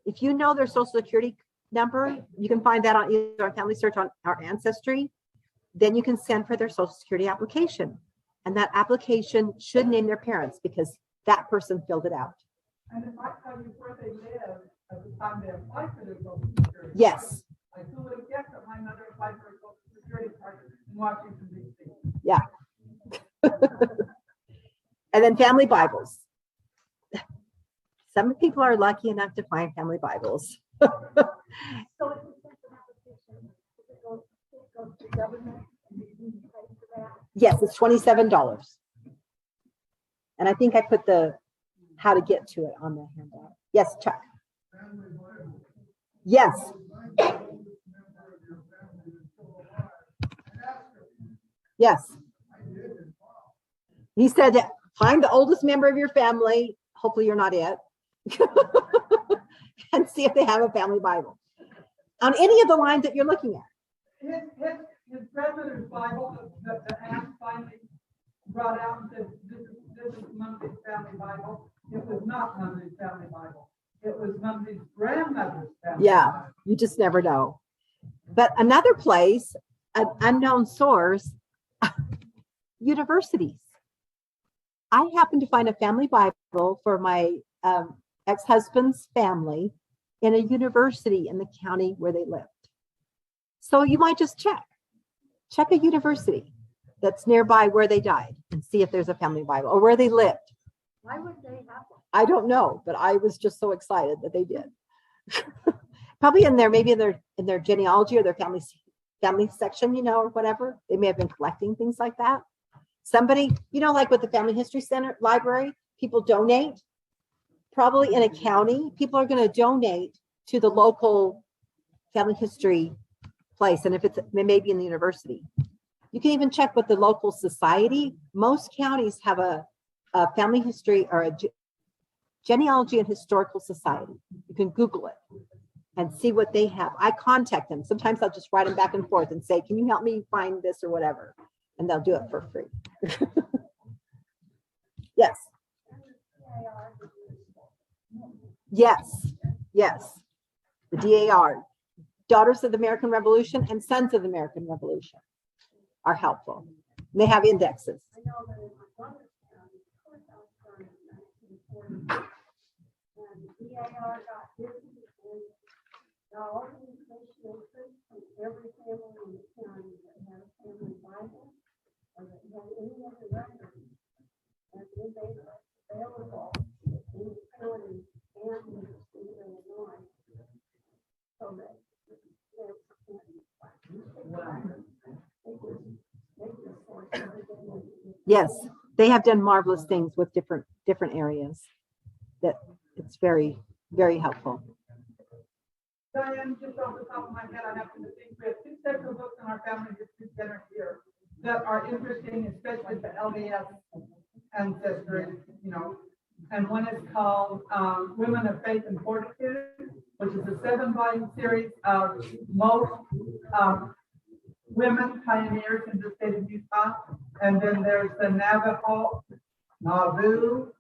If you know their Social Security number, you can find that on either our Family Search on our Ancestry. Then you can send for their Social Security application. And that application should name their parents because that person filled it out. And if I tell you where they live at the time they apply for their Social Security. Yes. I who would have guessed that my mother applied for a Social Security card in Washington, D.C. Yeah. And then family Bibles. Some people are lucky enough to find family Bibles. So if you send an application, it goes to the government and you pay for that. Yes, it's $27. And I think I put the how to get to it on the handout. Yes, Chuck. Yes. Yes. He said, find the oldest member of your family. Hopefully you're not it. And see if they have a family Bible on any of the lines that you're looking at. His grandmother's Bible, the aunt finally brought out and said, this is Mumsy's family Bible. It was not Mumsy's family Bible. It was Mumsy's grandmother's family Yeah, Bible. you just never know. But another place, an unknown source, universities. I happened to find a family Bible for my ex-husband's family in a university in the county where they lived. So you might just check a university that's nearby where they died and see if there's a family Bible or where they lived. Why would they have one? I don't know, but I was just so excited that they did. Probably maybe in their genealogy or their family section, or whatever. They may have been collecting things like that. Somebody, like with the Family History Center library, people donate. Probably in a county, people are going to donate to the local family history place. And if it's maybe in the university, you can even check with the local society. Most counties have a family history or a genealogy and historical society. You can Google it and see what they have. I contact them. Sometimes I'll just write them back and forth and say, can you help me find this or whatever? And they'll do it for free. Yes. Yes. The DAR, Daughters of the American Revolution and Sons of the American Revolution are helpful. They have indexes. I know that in my brother's county, of course, I was born in 1940. And the DAR got busy and got all the information from every family in the county that had a family Bible or that had any other record. And then they were available in the county and in the state of Illinois. So that Yes, they have done marvelous things with different areas. That it's very, very helpful. Diane, just off the top of my head, I happen to think we have 2 sets of books in our family history center here that are interesting, especially the LDS ancestry, and one is called Women of Faith and Fortitude, which is a 7-volume series of most women pioneers in the state of Utah. And then there's the Nauvoo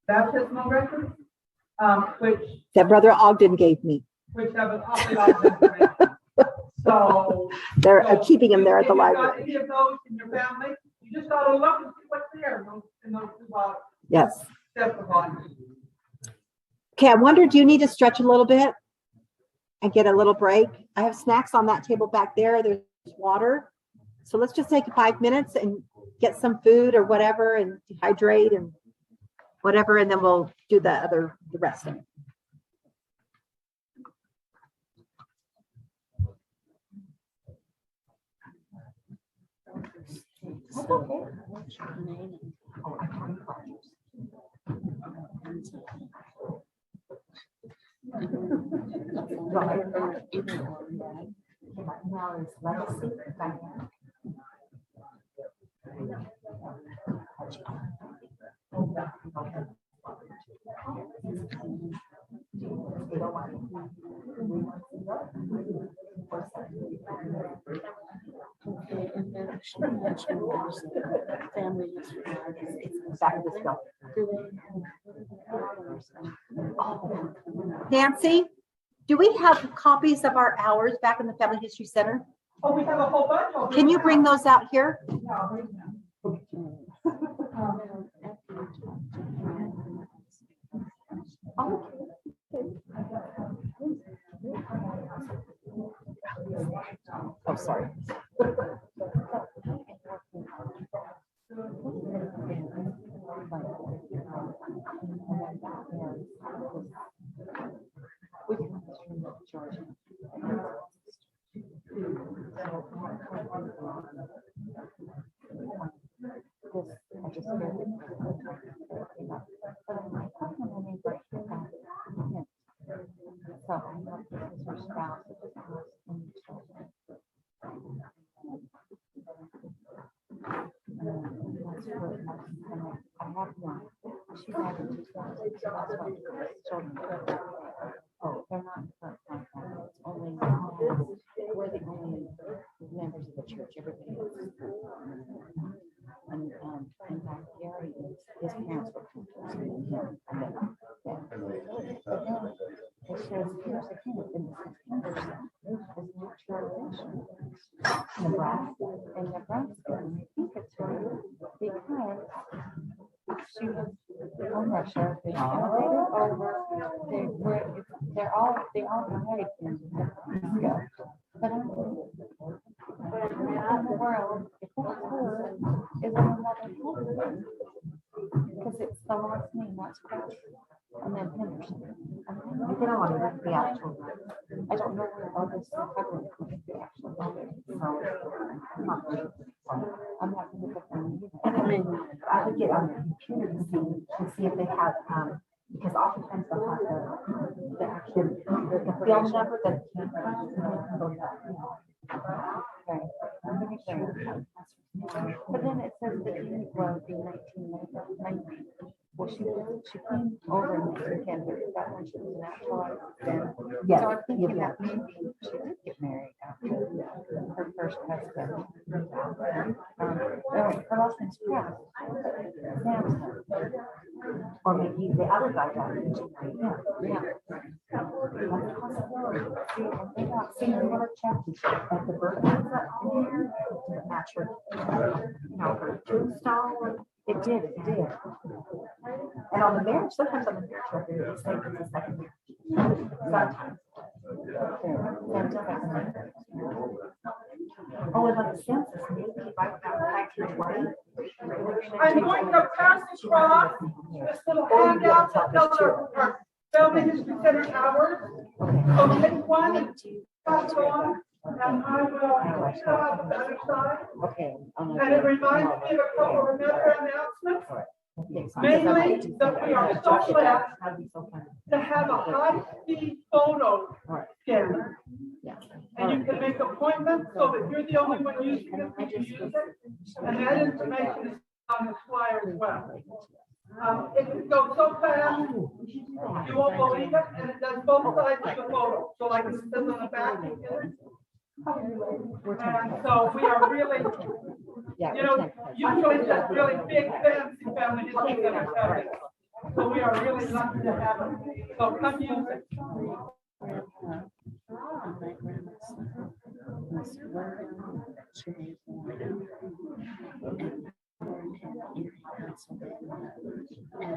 baptismal records, which That Brother Ogden gave me. have an awful lot of information. So. They're so keeping them there at if the you've got library. any of those in your family, you just gotta look and see what's there in those Yes. steps of life. Okay, I wonder, do you need to stretch a little bit and get a little break? I have snacks on that table back there. There's water. So let's just take 5 minutes and get some food or whatever and hydrate and whatever, and then we'll do the rest of it. Nancy, do we have copies of our hours back in the Family History Center? Oh, we have a whole bunch of them. Can you bring those out here? Yeah, I'll bring them. Oh, sorry. Oh, they're not current contact. It's only we're the only members of the church. Everybody else is. And in fact, Gary, his parents were Catholics, and him, and then yeah. But then it says here's the thing in the September is not tradition. Nebraska. In Nebraska, and I think it's right because she was on Russia. They immigrated over. They all died in Nebraska. But I'm where in the world, if that's her, is another husband? Because it's the last name, that's correct. And then Henderson. You can only look the actual. I don't know where all this recovery comes the actual mother. I'm not going to look at them either. And I mean, I would get on the computer to see if they have, because oftentimes they'll have the actual, the film number that came from. Right. I'm gonna say. But then it says that he was in 1990. Well, she came over in 1910, but that when she was naturalized then. Yes, So I'm thinking yes. that maybe she did get married after her first husband. Her last name's Pratt. Samson. Or maybe the other guy got it. Yeah. See, you never checked at the birth comes up on here to match her, her tombstone. It did. And on the marriage, sometimes on the marriage record, it's like it's a second marriage. Sometimes. Oh, and like the census, maybe back to 20. I'm going to pass across this little handout that tells our Family History Center hours. So take one and pass it on, and I will pick it up on the other side. Okay. And it reminds me of a couple of another announcements. Mainly that we are so glad to have a high-speed photo scanner. And you can make appointments so that you're the only one using it when you use it. And that information is on the flyer as well. It can go so fast, you won't believe it, and it does both sides of the photo. So like it says on the back, and so we are really, usually just really big fancy Family History Center have it. So we are really lucky to have it. So come use it. J. Warren in Pennsylvania. And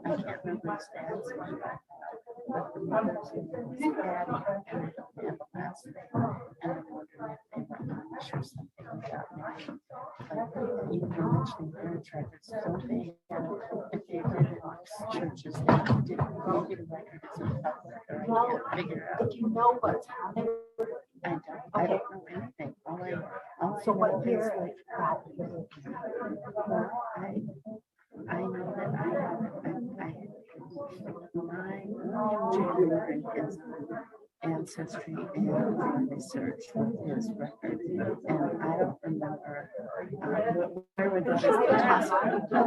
I can't remember his dad's name, but the mother's name was Patty, and I don't have a last name. And I'm wondering if they were Amish or something like that. But you were mentioning marriage records, don't they have, if they did in churches, they didn't get a record as a public, or I can't figure out. Did you know what's on it? I don't know anything. All So I what know year? is like, well, I know that my William J. is ancestry and research with his record, and I don't remember where we got his class. No,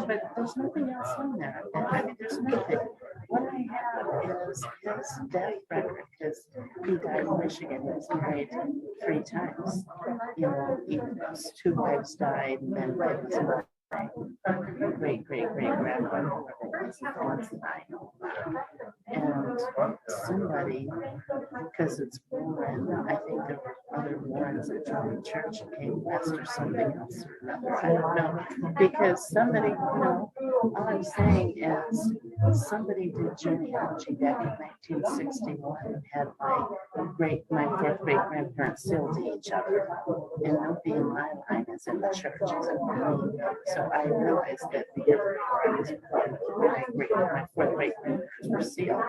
but there's nothing else on there. I mean, there's nothing. What I have is his death record, because he died in Michigan. He was married 3 times. You know, his 2 wives died, and then it was my great-great-great-grandmother once died. And somebody, because it's Warren, I think there were other Warrens that joined the church and came west or something else or another. I don't know. Because somebody, you know, all I'm saying is somebody did genealogy back in 1961 and had my 4th great-grandparents sealed to each other. And nobody in my line is in the church except for me. So I realized that the year before I was born, my 4th great-grandparents were sealed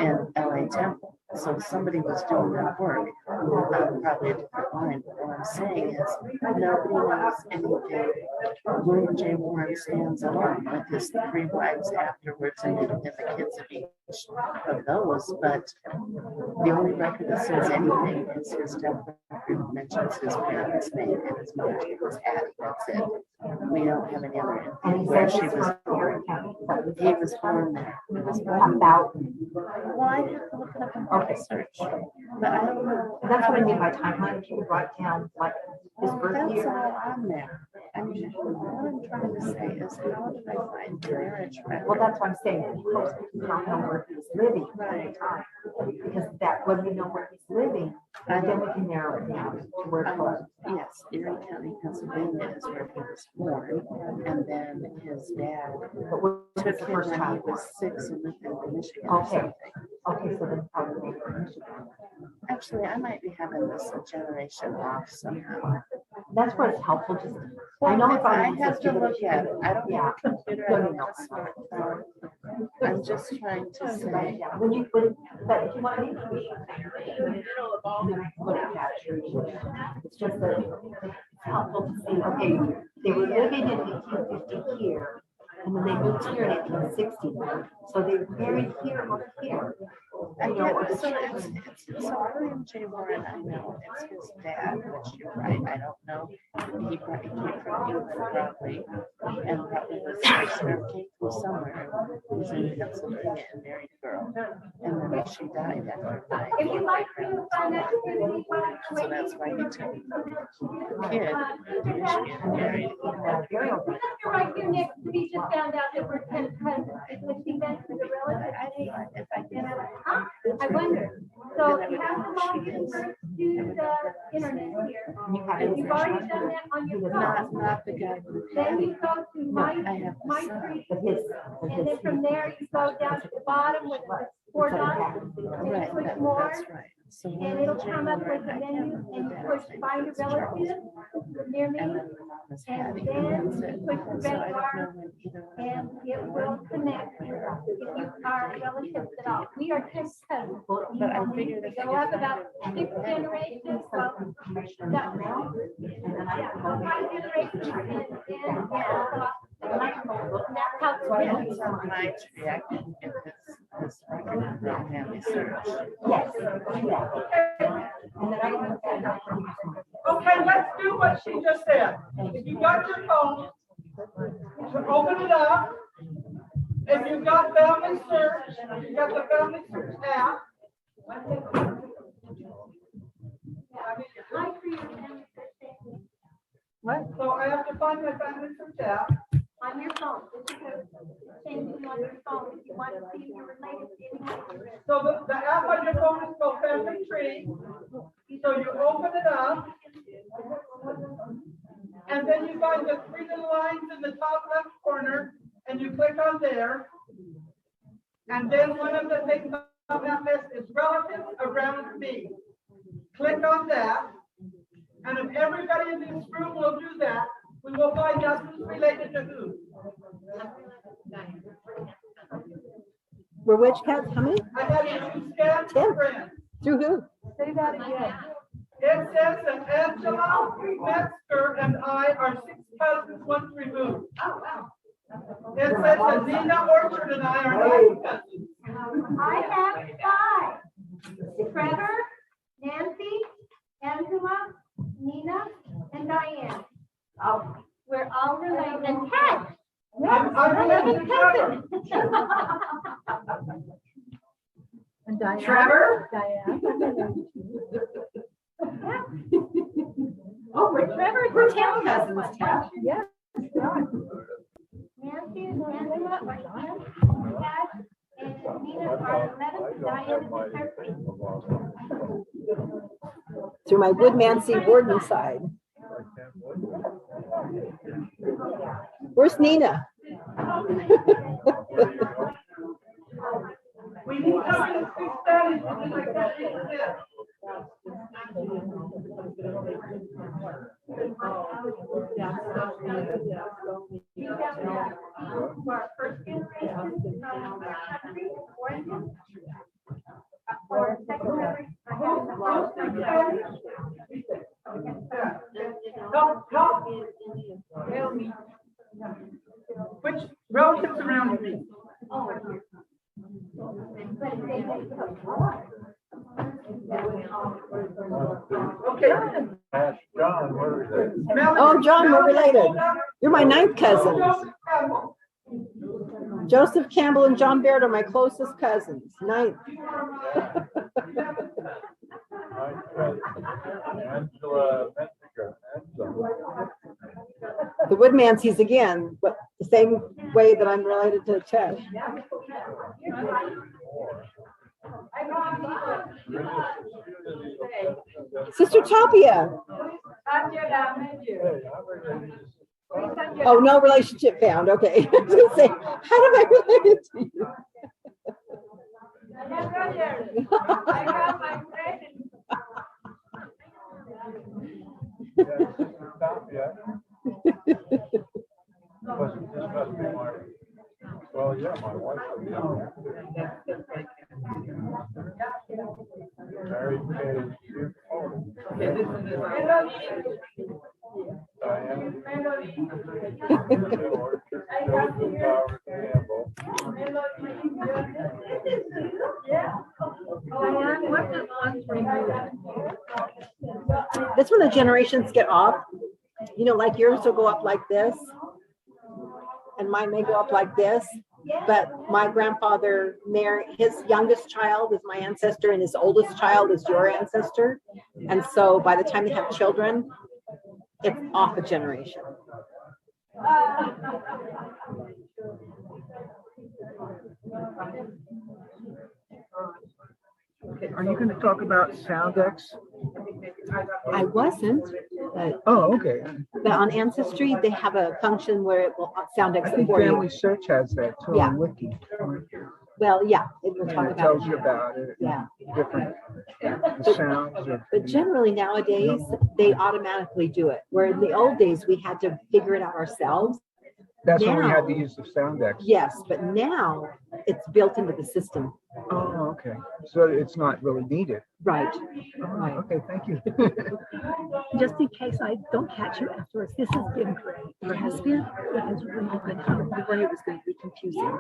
in LA Temple. So somebody was doing that work, probably a different line. But what I'm saying is nobody knows anything. William J. Warren stands alone with his 3 wives afterwards and the kids of each of those. But the only record that says anything is his death record mentions his parents' name and his mother's name was Hattie. That's it. We don't have any other And where he she said was born. He was born there. About, Well, I have to look it up in my search, but I don't know. that's what I mean by timeline. If you would write down like his birth That's year. all on there. I mean, what I'm trying to say is how did I find the marriage record? Well, that's what I'm saying. Of course, we don't know where he's living at the time. Because that, when we know where he's living, then we can narrow it down to where it was. Yes, Erie County, Pennsylvania is where he was born, and then his dad But where took was the him first when he time? was 6 and lived in Michigan or Okay. something. Okay, so then probably. Actually, I might be having this a generation off somehow. That's where it's helpful, just, I know if I I'm. have to look at it. I don't Yeah. have a computer, I don't have a smartphone. I'm just trying to say. Yeah, when you, but if you want to. It's just that it's helpful to see, okay, they were living in 1850 here, and then they moved here in 1860. So they were married here or here. I You know, get, so William J. Warren, I know it's his dad, which you're right, I don't know. He probably came from England probably, and probably was came from somewhere. He was in Pennsylvania and married a girl. And then she died after dying. If you'd like to find out. So that's why he took the kid to Michigan and married. You're right here next to me, just found out that we're 10 cousins. I think that's the relative. If I can. I wonder. So you have to log in first to the internet here. If you've already done that on your phone, Not the guy who. then you go to my tree. And then from there, you go down to the bottom with the 4 dots. And you Right, push more. that's right. So And it'll come up with a menu and you push find a relative near me. And then the mom is And Hattie, then and that's you it. push the So I red don't bar know when either one of and them. it will connect if you are relatives at all. We are 10 cousins. But I figured if I Go could up find about it. 6 generations. Well, yeah, so 5 generations and that's how it's It's on my tree, I can get this record of the family search. Yes. Okay, let's do what she just said. If you got your phone, open it up. If you got family search, you got the family search app. What? So I have to find my family search app. on your phone. This is a thing on your phone if you want to see if you're related to anyone. So the app on your phone is called Family Tree. You So you open it up. And then you find the three little lines in the top left corner and you click on there. And then one of the things on that list is relatives around me. Click on that. And if everybody in this room will do that, we will find out who's related to who. We're which cats? How many? I had you scan 10. friends. Through who? Say that again. It says that Angela, Metzger, and I are 6 cousins once removed. Oh, wow. It says that Nina Orchard and I are 9 cousins. I have 5. Trevor, Nancy, Angela, Nina, and Diane. Oh, we're all related. And Ted. I'm related to Trevor. And Diane. Trevor? Diane. Oh, we're 10 cousins, Ted. Yes. Nancy, Angela, Diane, Ted, and Nina are 11. Diane is 13. Through my Woodmansey Warden side. Where's Nina? We need something to study. Like that is it. For first generation from the country, origin. For second generation. Which relatives around me? Okay. John, where is it? Oh, John, we're related. You're my 9th cousins. Joseph Campbell and John Baird are my closest cousins. 9th. Angela Metzger. The Woodmanseys again, but the same way that I'm related to Ted. Sister Tapia. Oh, no relationship found. Okay. I was gonna say, how am I related to you? Well, yeah, my wife will be on there. Mary Kay. Diane. Orchard, Joseph Campbell. That's when the generations get off. You know, like yours will go up like this, and mine may go up like this. But my grandfather married, his youngest child is my ancestor, and his oldest child is your ancestor. And so by the time they have children, it's off a generation. Okay, are you going to talk about SoundX? I wasn't, but Oh, okay. on Ancestry, they have a function where it will sound I exit think for you. Family Search has that too Yeah. on Wiki. Well, yeah, it will And talk it about tells you it. about it. Yeah. Different the sounds. But generally nowadays, they automatically do it. Where in the old days, we had to figure it out ourselves. That's when we had now- to use the SoundX. Yes, but now it's built into the system. Oh, okay. So it's not really needed. Right. Oh, okay, thank you. Just in case I don't catch you afterwards, this has been great. It has been. It has really been. I was worried it was going to be confusing.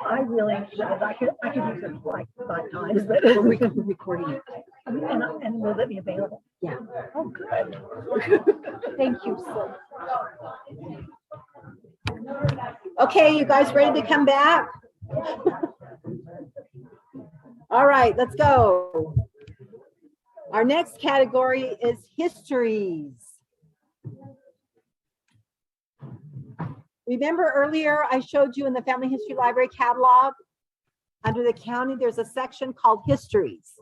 I really, I could use it like 5 times, but We're recording it. and will it be available? Yeah. Oh, good. Thank you so much. Okay, you guys ready to come back? All right, let's go. Our next category is histories. Remember earlier I showed you in the Family History Library catalog, under the county, there's a section called histories.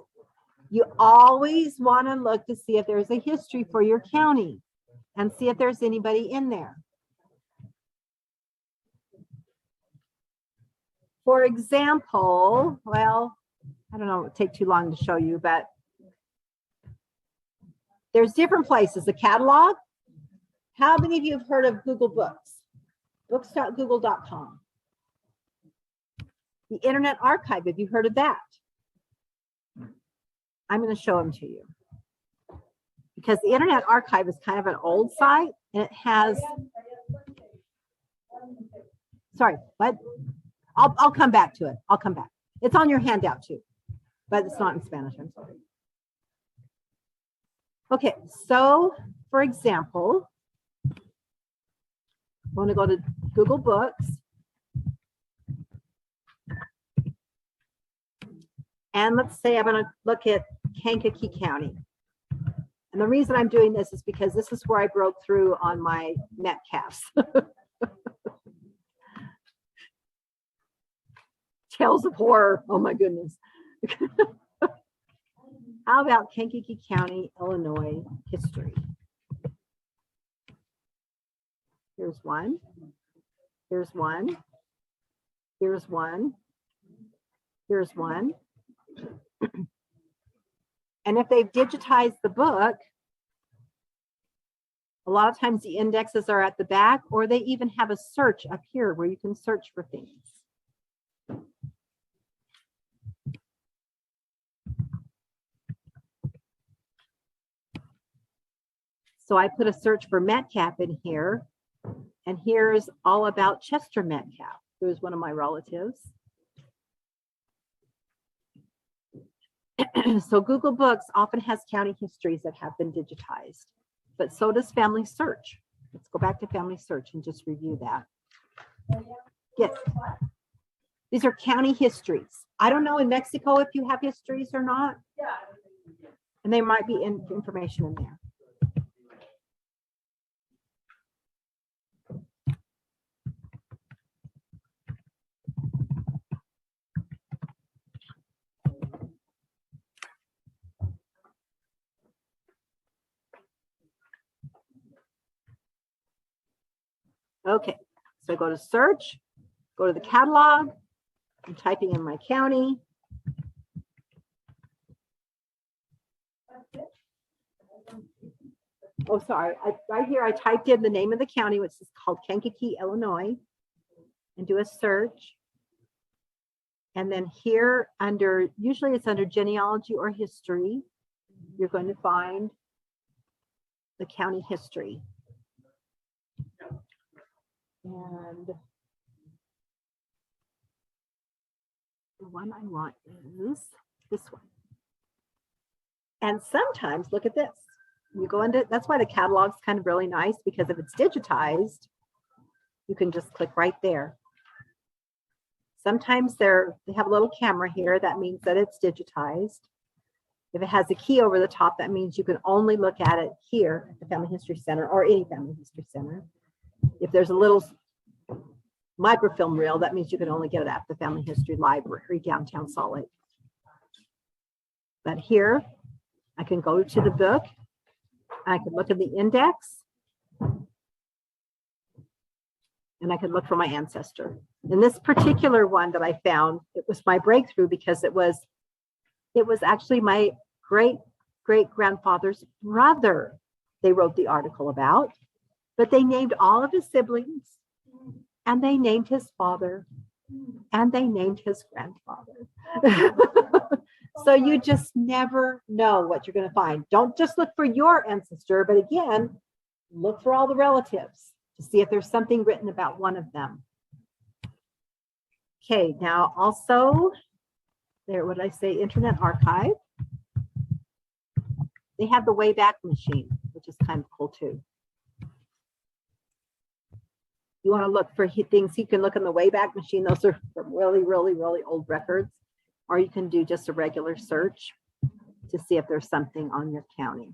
You always want to look to see if there's a history for your county and see if there's anybody in there. For example, well, I don't know, it would take too long to show you, but there's different places. The catalog. How many of you have heard of Google Books? Books.google.com. The Internet Archive, have you heard of that? I'm going to show them to you. Because the Internet Archive is kind of an old site, and it has, sorry, what? I'll come back to it. I'll come back. It's on your handout too, but it's not in Spanish, I'm sorry. Okay, so for example, I want to go to Google Books. And let's say I'm going to look at Kankakee County. And the reason I'm doing this is because this is where I broke through on my Metcalfs. Tales of horror. Oh my goodness. How about Kankakee County, Illinois history? Here's one. Here's one. Here's one. Here's one. And if they've digitized the book, a lot of times the indexes are at the back, or they even have a search up here where you can search for things. So I put a search for Metcalf in here, and here's all about Chester Metcalf, who is one of my relatives. So Google Books often has county histories that have been digitized, but so does Family Search. Let's go back to Family Search and just review that. Yes. These are county histories. I don't know in Mexico if you have histories or not. And there might be information in there. Okay, so I go to search, go to the catalog, I'm typing in my county. Oh, sorry, right here I typed in the name of the county, which is called Kankakee, Illinois, and do a search. And then here under, usually it's under genealogy or history, you're going to find the county history. And the one I want is this one. And sometimes, look at this. You go into, that's why the catalog's kind of really nice, because if it's digitized, you can just click right there. Sometimes they have a little camera here. That means that it's digitized. If it has a key over the top, that means you can only look at it here at the Family History Center or any Family History Center. If there's a little microfilm reel, that means you can only get it at the Family History Library, downtown Salt Lake. But here, I can go to the book. I can look at the index. And I can look for my ancestor. And this particular one that I found, it was my breakthrough because it was actually my great-great-grandfather's brother they wrote the article about. But they named all of his siblings, and they named his father, and they named his grandfather. So you just never know what you're going to find. Don't just look for your ancestor, but again, look for all the relatives to see if there's something written about one of them. Okay, now also, there, what did I say, Internet Archive. They have the Wayback Machine, which is kind of cool too. You want to look for things, you can look in the Wayback Machine. Those are from really, really, really old records. Or you can do just a regular search to see if there's something on your county.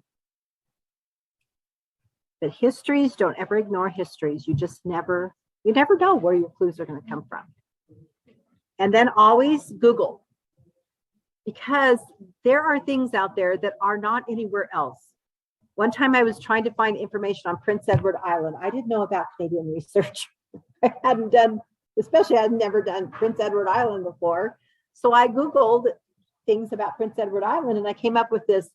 But histories, don't ever ignore histories. You never know where your clues are going to come from. And then always Google. because there are things out there that are not anywhere else. One time I was trying to find information on Prince Edward Island. I didn't know about Canadian research. I hadn't done, especially I had never done Prince Edward Island before. So I Googled things about Prince Edward Island, and I came up with this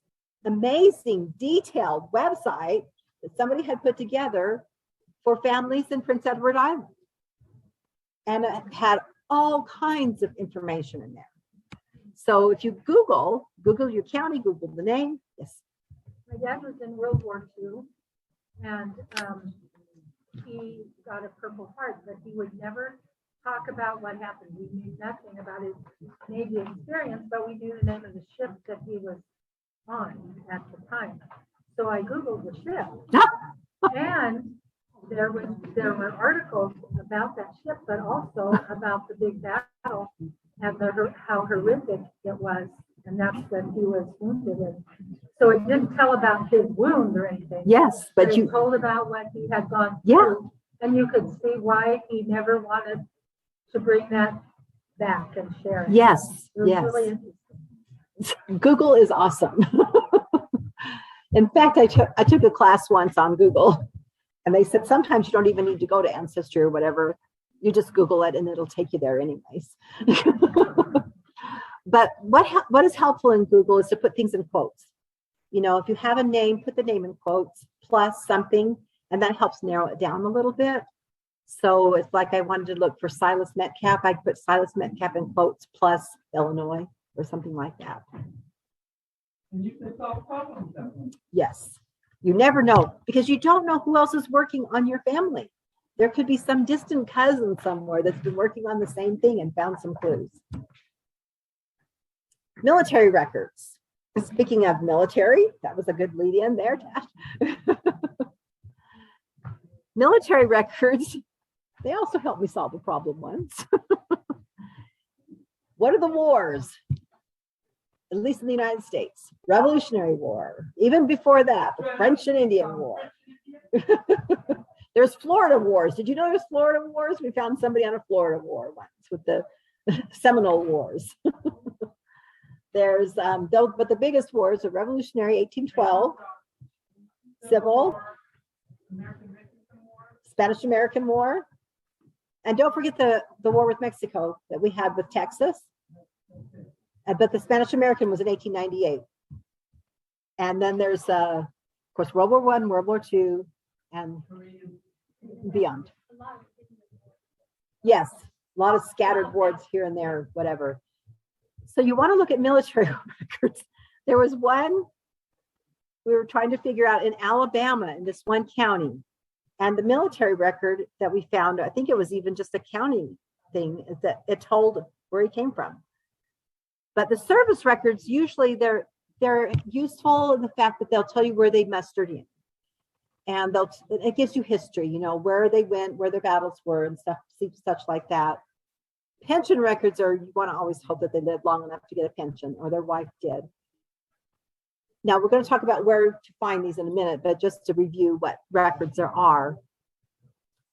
amazing detailed website that somebody had put together for families in Prince Edward Island. And it had all kinds of information in there. So if you Google your county, Google the name. Yes. My dad was in World War II, and he got a Purple Heart, but he would never talk about what happened. We knew nothing about his Navy experience, but we knew the name of the ship that he was on at the time. So I Googled the ship, and there were articles about that ship, but also about the big battle and how horrific it was, and that's that he was wounded in. So it didn't tell about his wound or anything. Yes, but it you told about what he had gone yeah. through, and you could see why he never wanted to bring that back and share it. Yes, It was yes. really interesting. Google is awesome. In fact, I took a class once on Google, and they said sometimes you don't even need to go to Ancestor or whatever. You just Google it, and it'll take you there anyways. But what is helpful in Google is to put things in quotes. You know, if you have a name, put the name in quotes plus something, and that helps narrow it down a little bit. So it's like I wanted to look for Silas Metcalf. I put Silas Metcalf in quotes plus Illinois or something like that. And you can solve problems that way. Yes. You never know, because you don't know who else is working on your family. There could be some distant cousin somewhere that's been working on the same thing and found some clues. Military records. Speaking of military, that was a good lead in there, Dad. Military records, they also helped me solve a problem once. What are the wars? At least in the United States. Revolutionary War. Even before that, the French and Indian War. There's Florida wars. Did you know there's Florida wars? We found somebody on a Florida war once with the Seminole Wars. There's, but the biggest wars are Revolutionary 1812, Civil, Spanish-American War, and don't forget the war with Mexico that we had with Texas. But the Spanish-American was in 1898. And then there's, of course, World War I, World War II, and beyond. Yes, a lot of scattered wars here and there, whatever. So you want to look at military records. There was one we were trying to figure out in Alabama, in this one county. And the military record that we found, I think it was even just a county thing, is that it told where he came from. But the service records, usually they're useful in the fact that they'll tell you where they mustered in. And it gives you history, you know, where they went, where their battles were and stuff, such like that. Pension records are, you want to always hope that they lived long enough to get a pension, or their wife did. Now we're going to talk about where to find these in a minute, but just to review what records there are.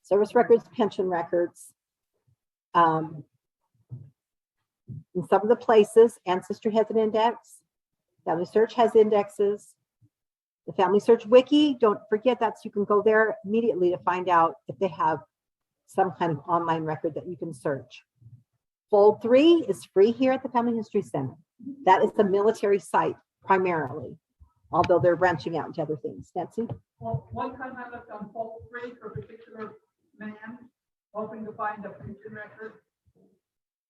Service records, pension records. In some of the places, Ancestor has an index. Family Search has indexes. The Family Search Wiki, don't forget you can go there immediately to find out if they have some kind of online record that you can search. Fold 3 is free here at the Family History Center. That is the military site primarily, although they're branching out into other things. Nancy? Well, one time I looked on Fold 3 for a particular man, hoping to find a pension record.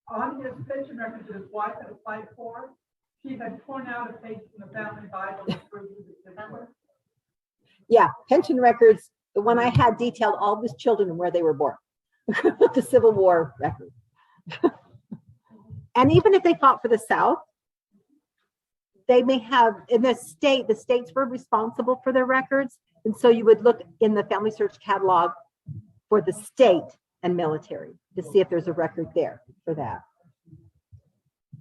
On his pension record that his wife had applied for, she had torn out a page from the family Bible to prove his pension. Yeah, pension records, the one I had detailed all of his children and where they were born. The Civil War record. And even if they fought for the South, they may have, in the states were responsible for their records. And so you would look in the Family Search catalog for the state and military to see if there's a record there for that.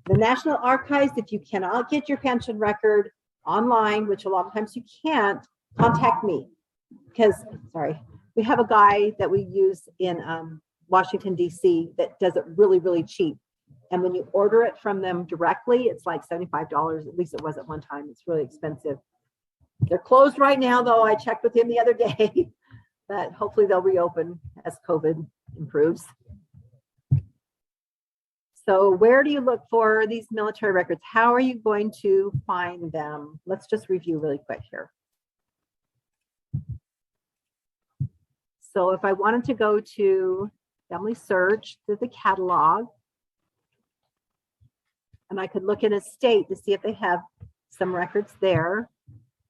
The National Archives, if you cannot get your pension record online, which a lot of times you can't, contact me. Because, we have a guy that we use in Washington, D.C. that does it really, really cheap. And when you order it from them directly, it's like $75. At least it was at one time. It's really expensive. They're closed right now, though. I checked with him the other day, but hopefully they'll reopen as COVID improves. So where do you look for these military records? How are you going to find them? Let's just review really quick here. So if I wanted to go to family search to the catalog, and I could look in a state to see if they have some records there.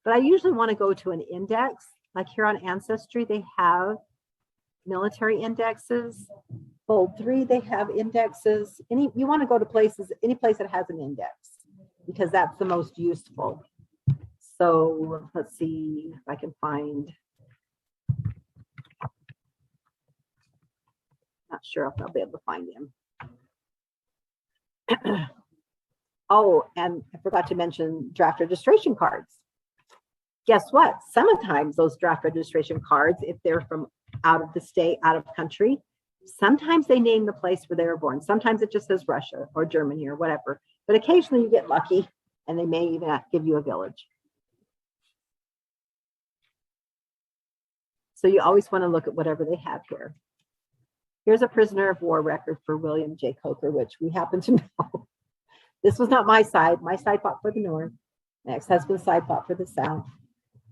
But I usually want to go to an index. Like here on Ancestry, they have military indexes. Fold 3, they have indexes. You want to go to places, any place that has an index, because that's the most useful. So let's see if I can find. Not sure if I'll be able to find him. Oh, and I forgot to mention draft registration cards. Guess what? Sometimes those draft registration cards, if they're from out of the state, out of country, sometimes they name the place where they were born. Sometimes it just says Russia or Germany or whatever. But occasionally you get lucky and they may even give you a village. So you always want to look at whatever they have here. Here's a prisoner of war record for William J. Coker, which we happen to know. This was not my side. My side fought for the North. My ex-husband's side fought for the South.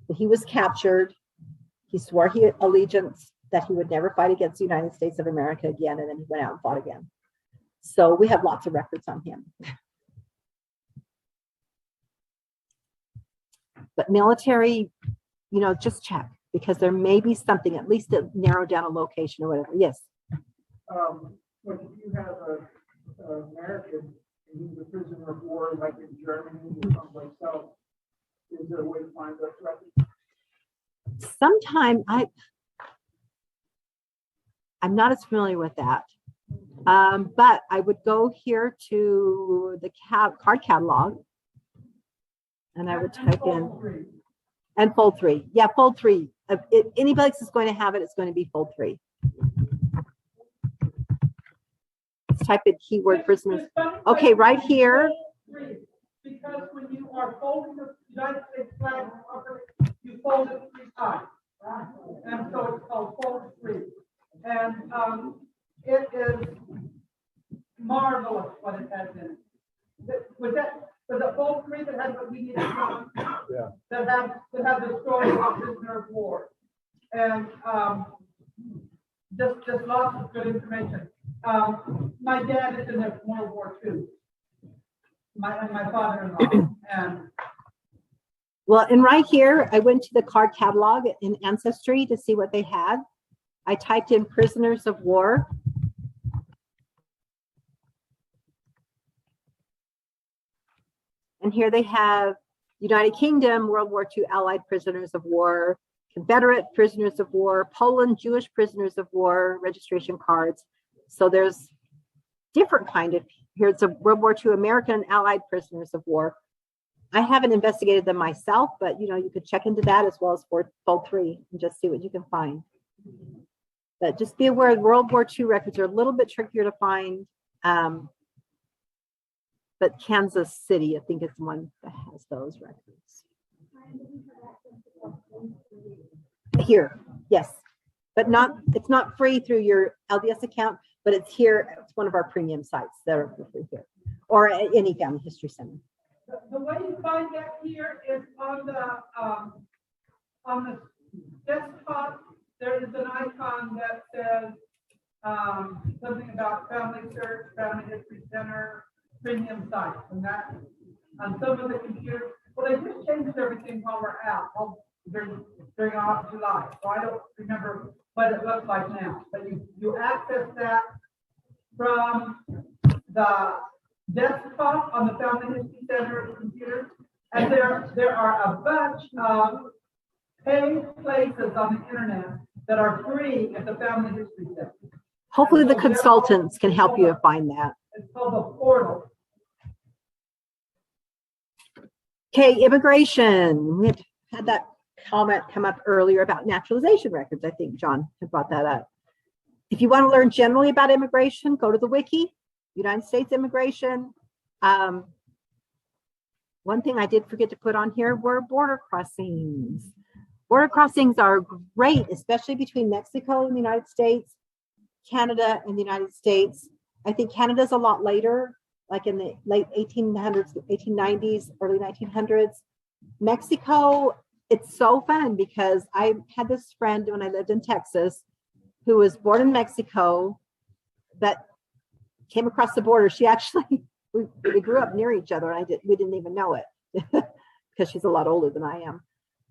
But he was captured. He swore allegiance that he would never fight against the United States of America again, and then he went out and fought again. So we have lots of records on him. But military, just check, because there may be something, at least to narrow down a location or whatever. Yes. Like if you have an American and he's a prisoner of war, like in Germany or someplace else, is there a way to find those records? Sometime I'm not as familiar with that, but I would go here to the card catalog, and I would type in and fold 3. Yeah, fold 3. If anybody is going to have it, it's going to be fold 3. Let's type in keyword prisoners. Okay, right here. Because when you are folding the United States flag, you fold it 3 times. And so it's called fold 3. And it is marvelous what it has in it. Was it fold 3 that has what we needed to Yeah. that had the story of prisoner of war? And just lots of good information. My dad is in the World War II. My father-in-law. And well, and right here, I went to the card catalog in Ancestry to see what they had. I typed in prisoners of war. And here they have United Kingdom, World War II Allied prisoners of war, Confederate prisoners of war, Poland, Jewish prisoners of war, registration cards. So there's different kind of, here's a World War II American Allied prisoners of war. I haven't investigated them myself, but you could check into that as well as fold 3 and just see what you can find. But just be aware, World War II records are a little bit trickier to find. But Kansas City, I think, is the one that has those records. Here, yes, but it's not free through your LDS account, but it's here. It's one of our premium sites that are free here, or at any family history center. the way you find that here is on the desktop. There is an icon that says something about family search, family history center, premium sites, and that on some of the computers. Well, they just changed everything while we're out during July, so I don't remember what it looks like now. But you access that from the desktop on the Family History Center computer, and there are a bunch of paid places on the internet that are free at the Family History Center. Hopefully the consultants can help you find that. It's called the portal. Okay, immigration. We had that comment come up earlier about naturalization records. I think John had brought that up. If you want to learn generally about immigration, go to the wiki. United States immigration. One thing I did forget to put on here were border crossings. Border crossings are great, especially between Mexico and the United States, Canada and the United States. I think Canada's a lot later, like in the late 1800s, 1890s, early 1900s. Mexico, it's so fun because I had this friend when I lived in Texas who was born in Mexico, but came across the border. She actually, we grew up near each other, and we didn't even know it because she's a lot older than I am.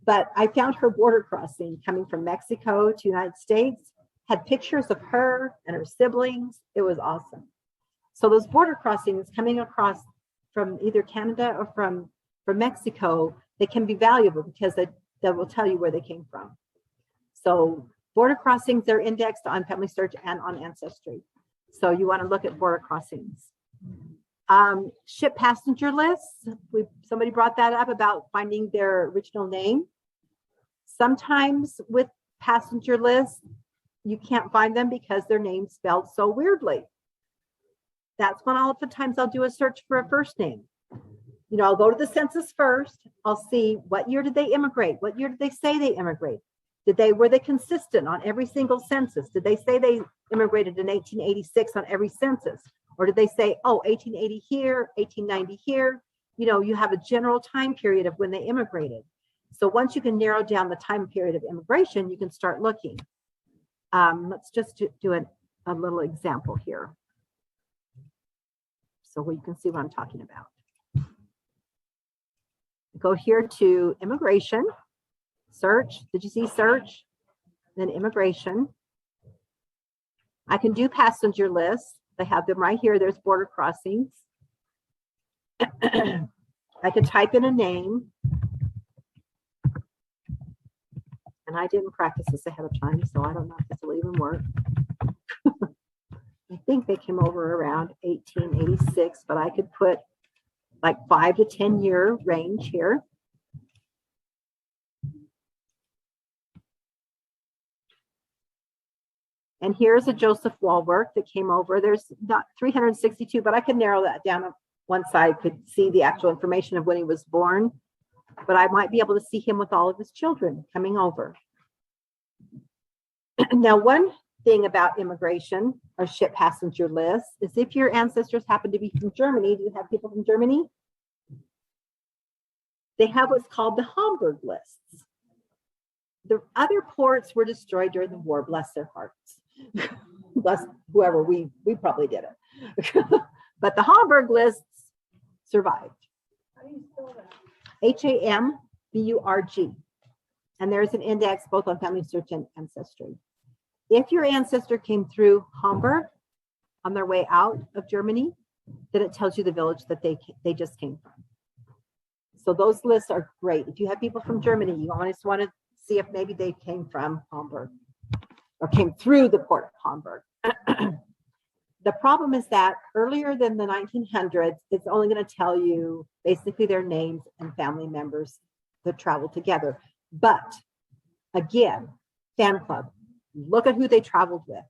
But I found her border crossing coming from Mexico to United States, had pictures of her and her siblings. It was awesome. So those border crossings coming across from either Canada or from Mexico, they can be valuable because they will tell you where they came from. So border crossings, they're indexed on Family Search and on Ancestry. So you want to look at border crossings. Ship passenger lists. Somebody brought that up about finding their original name. Sometimes with passenger lists, you can't find them because their name's spelled so weirdly. That's when oftentimes I'll do a search for a first name. You know, I'll go to the census first. I'll see what year did they immigrate? What year did they say they immigrated? Were they consistent on every single census? Did they say they immigrated in 1886 on every census? Or did they say, oh, 1880 here, 1890 here? You know, you have a general time period of when they immigrated. So once you can narrow down the time period of immigration, you can start looking. Let's just do a little example here, so you can see what I'm talking about. Go here to immigration, search. Did you see search? Then immigration. I can do passenger lists. They have them right here. There's border crossings. I can type in a name. And I didn't practice this ahead of time, so I don't know if this will even work. I think they came over around 1886, but I could put like 5 to 10 year range here. And here's a Joseph Walworth that came over. There's not 362, but I could narrow that down on one side, could see the actual information of when he was born, but I might be able to see him with all of his children coming over. Now, one thing about immigration or ship passenger lists is if your ancestors happen to be from Germany, do you have people from Germany? They have what's called the Hamburg lists. The other ports were destroyed during the war, bless their hearts. Bless whoever, we probably did it. But the Hamburg lists survived. Hamburg. And there's an index both on Family Search and Ancestry. If your ancestor came through Hamburg on their way out of Germany, then it tells you the village that they just came from. So those lists are great. If you have people from Germany, you always want to see if maybe they came from Hamburg or came through the port of Hamburg. The problem is that earlier than the 1900s, it's only going to tell you basically their names and family members that traveled together. But again, fan club, look at who they traveled with.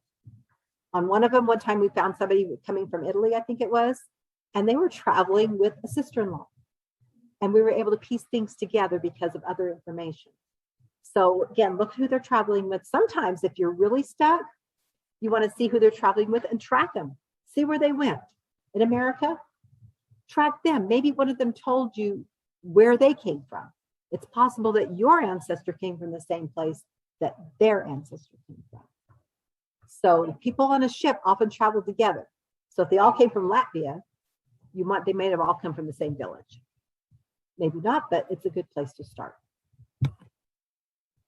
On one of them, one time we found somebody coming from Italy, I think it was, and they were traveling with a sister-in-law. And we were able to piece things together because of other information. So again, look who they're traveling with. Sometimes if you're really stuck, you want to see who they're traveling with and track them. See where they went. In America, track them. Maybe one of them told you where they came from. It's possible that your ancestor came from the same place that their ancestor came from. So people on a ship often travel together. So if they all came from Latvia, they may have all come from the same village. Maybe not, but it's a good place to start.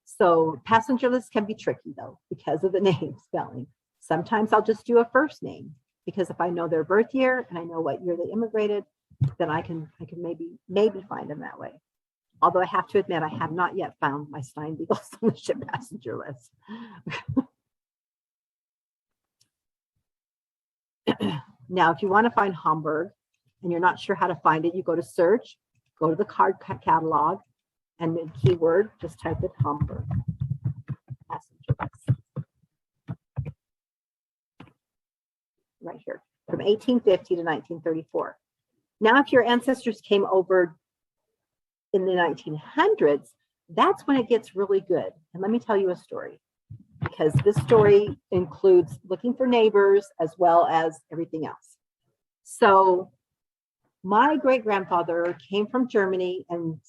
So passenger lists can be tricky though, because of the name spelling. Sometimes I'll just do a first name, because if I know their birth year and I know what year they immigrated, then I can maybe find them that way. Although I have to admit, I have not yet found my Stein Beagles on the ship passenger list. Now, if you want to find Hamburg and you're not sure how to find it, you go to search, go to the card catalog, and the keyword, just type in Hamburg passenger list. Right right here, from 1850 to 1934. Now, if your ancestors came over in the 1900s, that's when it gets really good. And let me tell you a story, because this story includes looking for neighbors as well as everything else. So my great-grandfather came from Germany and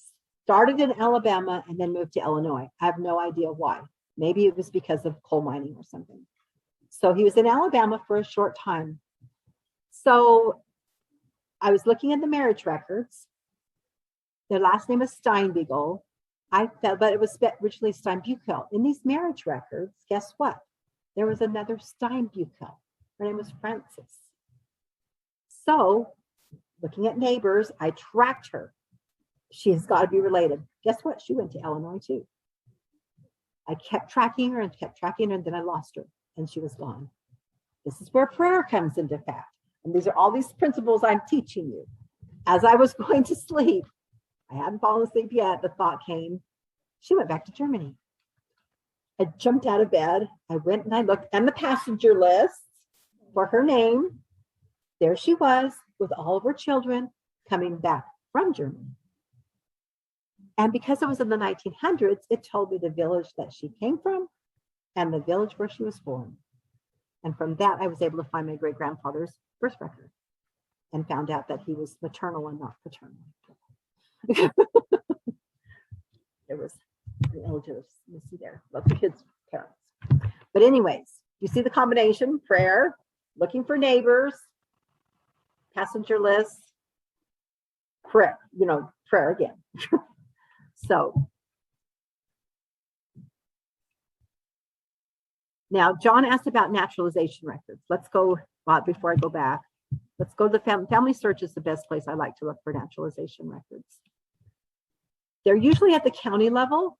started in Alabama and then moved to Illinois. I have no idea why. Maybe it was because of coal mining or something. So he was in Alabama for a short time. So I was looking at the marriage records. Their last name is Steinbeagle. I felt, but it was originally Steinbuchel. In these marriage records, guess what? There was another Steinbuchel. Her name was Frances. So looking at neighbors, I tracked her. She has got to be related. Guess what? She went to Illinois too. I kept tracking her, and then I lost her, and she was gone. This is where prayer comes into fact. And these are all these principles I'm teaching you. As I was going to sleep, I hadn't fallen asleep yet, the thought came, she went back to Germany. I jumped out of bed. I went and I looked on the passenger list for her name. There she was with all of her children coming back from Germany. And because it was in the 1900s, it told me the village that she came from and the village where she was born. And from that, I was able to find my great-grandfather's birth record and found out that he was maternal and not paternal. There was an illegitimacy there, lots of kids' parents. But anyways, you see the combination: prayer, looking for neighbors, passenger list, prayer, prayer again. So now John asked about naturalization records. Let's go, before I go back, let's go to the family search is the best place I like to look for naturalization records. They're usually at the county level.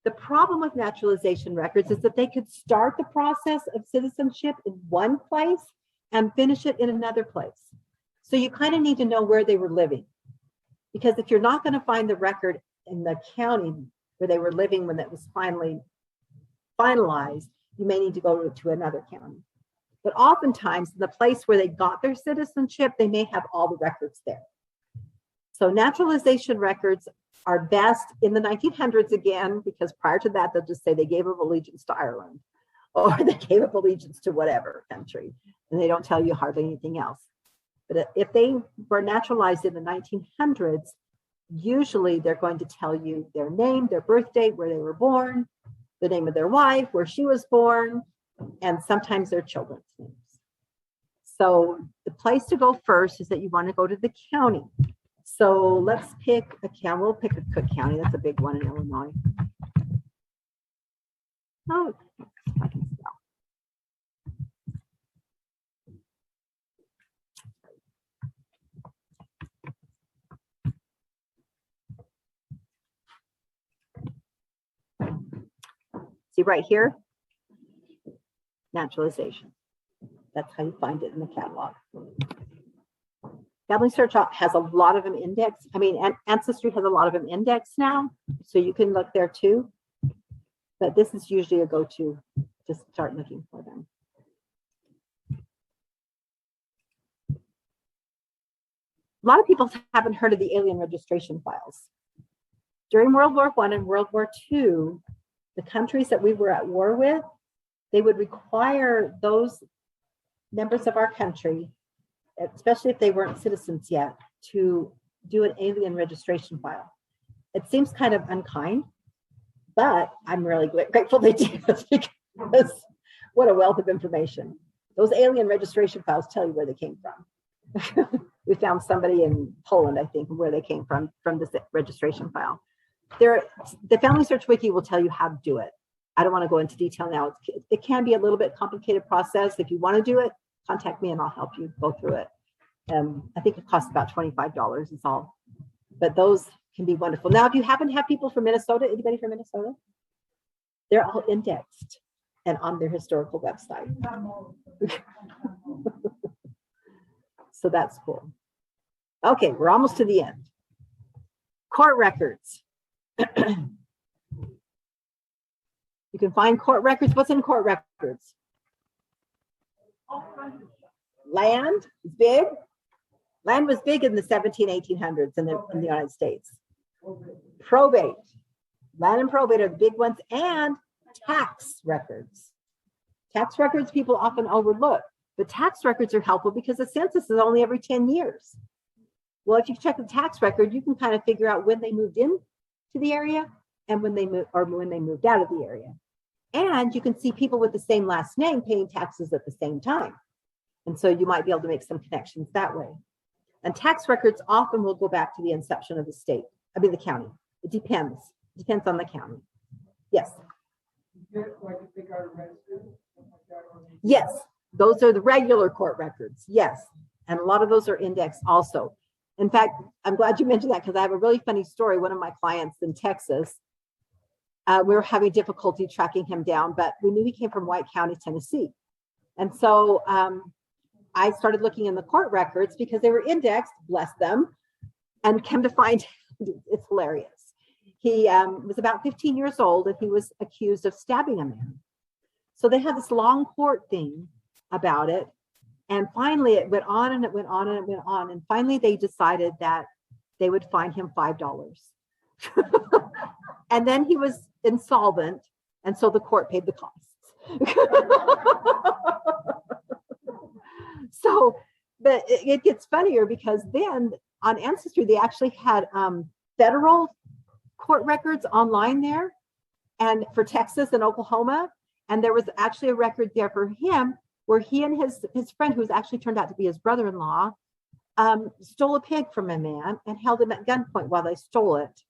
The problem with naturalization records is that they could start the process of citizenship in one place and finish it in another place. So you kind of need to know where they were living, because if you're not going to find the record in the county where they were living when it was finally finalized, you may need to go to another county. But oftentimes, in the place where they got their citizenship, they may have all the records there. So naturalization records are best in the 1900s again, because prior to that, they'll just say they gave up allegiance to Ireland or they gave up allegiance to whatever country, and they don't tell you hardly anything else. But if they were naturalized in the 1900s, usually they're going to tell you their name, their birth date, where they were born, the name of their wife, where she was born, and sometimes their children's names. So the place to go first is that you want to go to the county. So let's pick a county. We'll pick a Cook County. That's a big one in Illinois. Oh, I can spell. See right here, naturalization. That's how you find it in the catalog. Family Search has a lot of them indexed. I mean, Ancestry has a lot of them indexed now, so you can look there too. But this is usually a go-to to start looking for them. A lot of people haven't heard of the alien registration files. During World War I and World War II, the countries that we were at war with, they would require those members of our country, especially if they weren't citizens yet, to do an alien registration file. It seems kind of unkind, but I'm really grateful they did, because what a wealth of information. Those alien registration files tell you where they came from. We found somebody in Poland, I think, where they came from this registration file. The Family Search Wiki will tell you how to do it. I don't want to go into detail now. It can be a little bit complicated process. If you want to do it, contact me and I'll help you go through it. I think it costs about $25 is all. But those can be wonderful. Now, if you happen to have people from Minnesota, anybody from Minnesota? They're all indexed and on their historical website. So that's cool. Okay, we're almost to the end. Court records. You can find court records. What's in court records? Land is big. Land was big in the 1800s in the United States. Probate. Land and probate are the big ones, and tax records. Tax records people often overlook, but tax records are helpful because the census is only every 10 years. Well, if you check the tax record, you can kind of figure out when they moved in to the area and when they moved out of the area. And you can see people with the same last name paying taxes at the same time. And so you might be able to make some connections that way. And tax records often will go back to the inception of the the county. It depends. It depends on the county. Yes. Yes, those are the regular court records. Yes. And a lot of those are indexed also. In fact, I'm glad you mentioned that because I have a really funny story. One of my clients in Texas, we were having difficulty tracking him down, but we knew he came from White County, Tennessee. And so I started looking in the court records because they were indexed, bless them, and come to find it's hilarious. He was about 15 years old and he was accused of stabbing a man. So they had this long court thing about it. And finally it went on and it went on and it went on. And finally they decided that they would fine him $5. And then he was insolvent. And so the court paid the costs. So, but it gets funnier because then on Ancestry, they actually had federal court records online there and for Texas and Oklahoma. And there was actually a record there for him where he and his friend, who was actually turned out to be his brother-in-law, stole a pig from a man and held him at gunpoint while they stole it.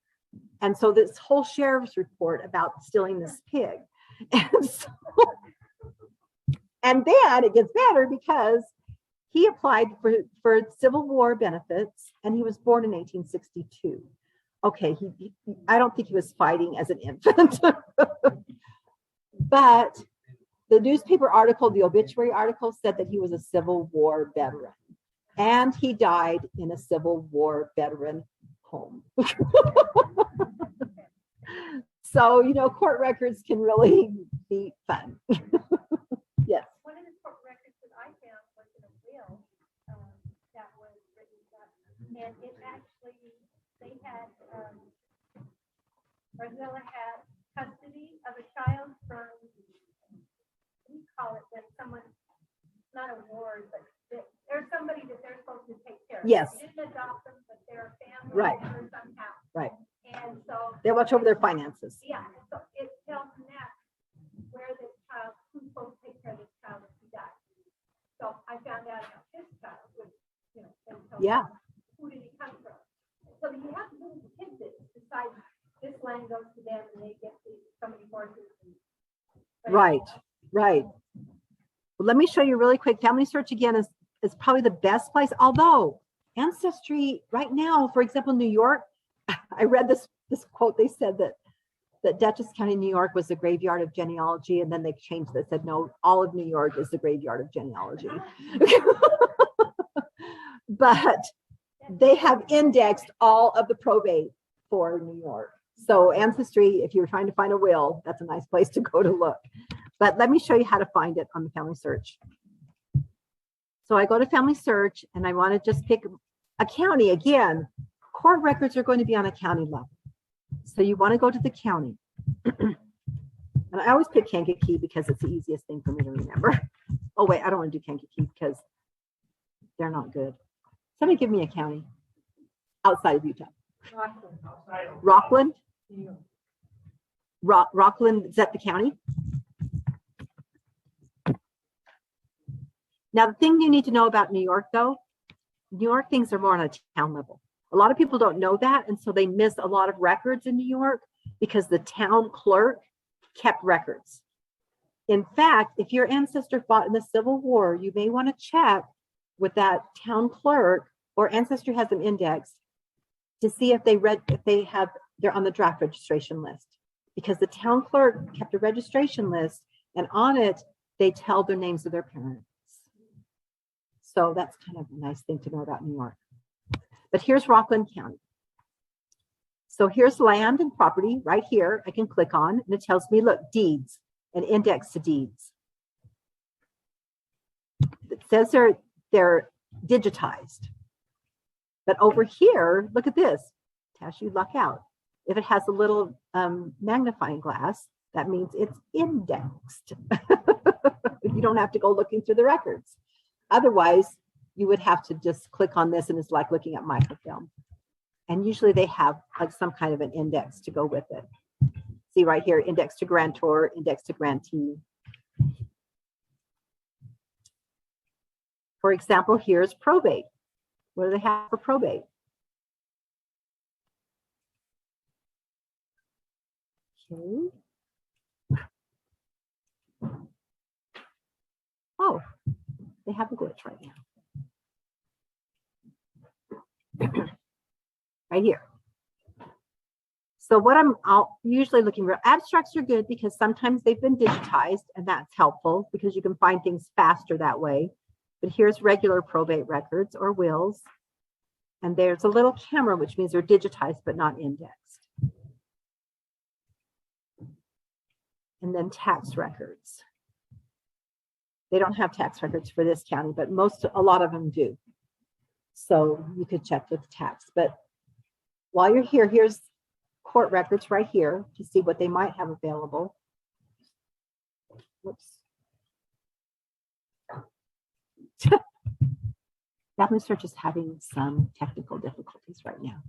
And so this whole sheriff's report about stealing this pig. And then it gets better because he applied for Civil War benefits and he was born in 1862. Okay, I don't think he was fighting as an infant. But the newspaper article, the obituary article, said that he was a Civil War veteran. And he died in a Civil War veteran home. So, court records can really be fun. Yes. One of the court records that I found was in a will that was written up. And it actually, they had, Brazilla had custody of a child from, what do you call it, when someone, not a ward, but there's somebody that they're supposed to take care of. Yes. They didn't adopt them, but they're a family Right. member somehow. Right. And so. They watch over their finances. Yeah, so it tells them that where this child, who's supposed to take care of this child if he dies. So I found out about his child, which, then tells Yeah. them who did he come from. So you have to do the kids that decide this land goes to them and they get so many horses. Right. Well, let me show you really quick. Family Search again is probably the best place. Although Ancestry right now, for example, New York, I read this quote. They said that Dutchess County, New York was the graveyard of genealogy. And then they changed it. Said, no, all of New York is the graveyard of genealogy. But they have indexed all of the probate for New York. So Ancestry, if you're trying to find a will, that's a nice place to go to look. But let me show you how to find it on the Family Search. So I go to Family Search and I want to just pick a county. Again, court records are going to be on a county level. So you want to go to the county. And I always pick Kankakee because it's the easiest thing for me to remember. Oh, wait, I don't want to do Kankakee because they're not good. Somebody give me a county outside of Utah. Rockland? Rockland, is that the county? Now, the thing you need to know about New York, though, New York things are more on a town level. A lot of people don't know that, and so they miss a lot of records in New York because the town clerk kept records. In fact, if your ancestor fought in the Civil War, you may want to check with that town clerk, or Ancestry has them indexed, to see if they're on the draft registration list, because the town clerk kept a registration list, and on it they tell the names of their parents. So that's kind of a nice thing to know about New York. But here's Rockland County. So here's land and property right here. I can click on and it tells me, look, deeds, an index to deeds. It says there they're digitized. But over here, look at this. Tash, you luck out. If it has a little magnifying glass, that means it's indexed. You don't have to go looking through the records. Otherwise, you would have to just click on this, and it's like looking at microfilm. And usually they have like some kind of an index to go with it. See right here, index to grantor, index to grantee. For example, here's probate. What do they have for probate? Okay. Oh, they have a glitch right now. Right here. So what I'll usually looking for, abstracts are good because sometimes they've been digitized, and that's helpful because you can find things faster that way. But here's regular probate records or wills. And there's a little camera, which means they're digitized but not indexed. And then tax records. They don't have tax records for this county, but a lot of them do. So you could check with tax. But while you're here, here's court records right here to see what they might have available. Whoops. Family Search is having some technical difficulties right now.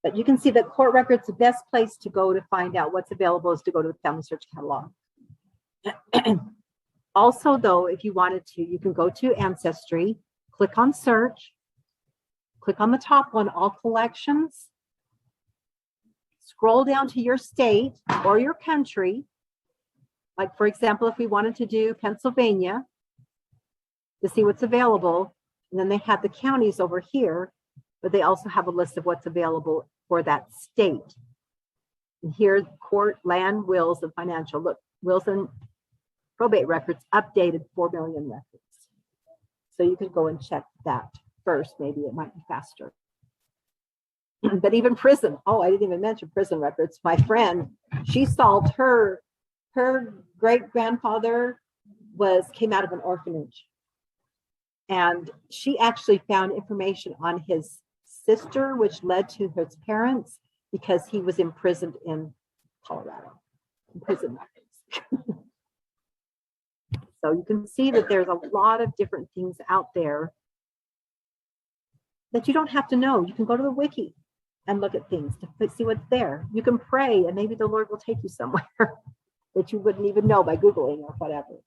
But you can see that court records, the best place to go to find out what's available is to go to the Family Search catalog. Also, though, if you wanted to, you can go to Ancestry, click on search, click on the top one, all collections, scroll down to your state or your country. Like, for example, if we wanted to do Pennsylvania to see what's available, and then they have the counties over here, but they also have a list of what's available for that state. And here, court, land, wills, and financial. Look, wills and probate records updated 4 million records. So you could go and check that first. Maybe it might be faster. But even prison. Oh, I didn't even mention prison records. My friend, she solved her great-grandfather came out of an orphanage. And she actually found information on his sister, which led to his parents, because he was imprisoned in Colorado. Prison records. So you can see that there's a lot of different things out there that you don't have to know. You can go to the wiki and look at things to see what's there. You can pray, and maybe the Lord will take you somewhere that you wouldn't even know by Googling or whatever.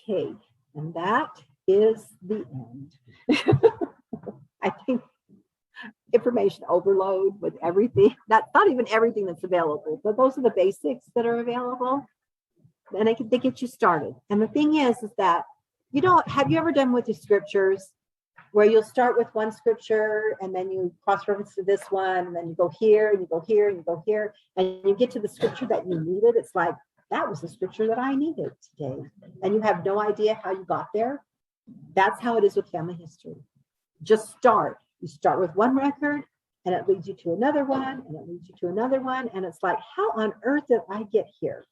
Okay, and that is the end. I think information overload with everything. That's not even everything that's available, but those are the basics that are available. And they get you started. And the thing is that have you ever done with your scriptures where you'll start with one scripture and then you cross-reference to this one, and then you go here and you go here and you go here, and you get to the scripture that you needed. It's like, that was the scripture that I needed today. And you have no idea how you got there. That's how it is with family history. Just start. You start with one record, and it leads you to another one, and it leads you to another one. And it's like, how on earth did I get here?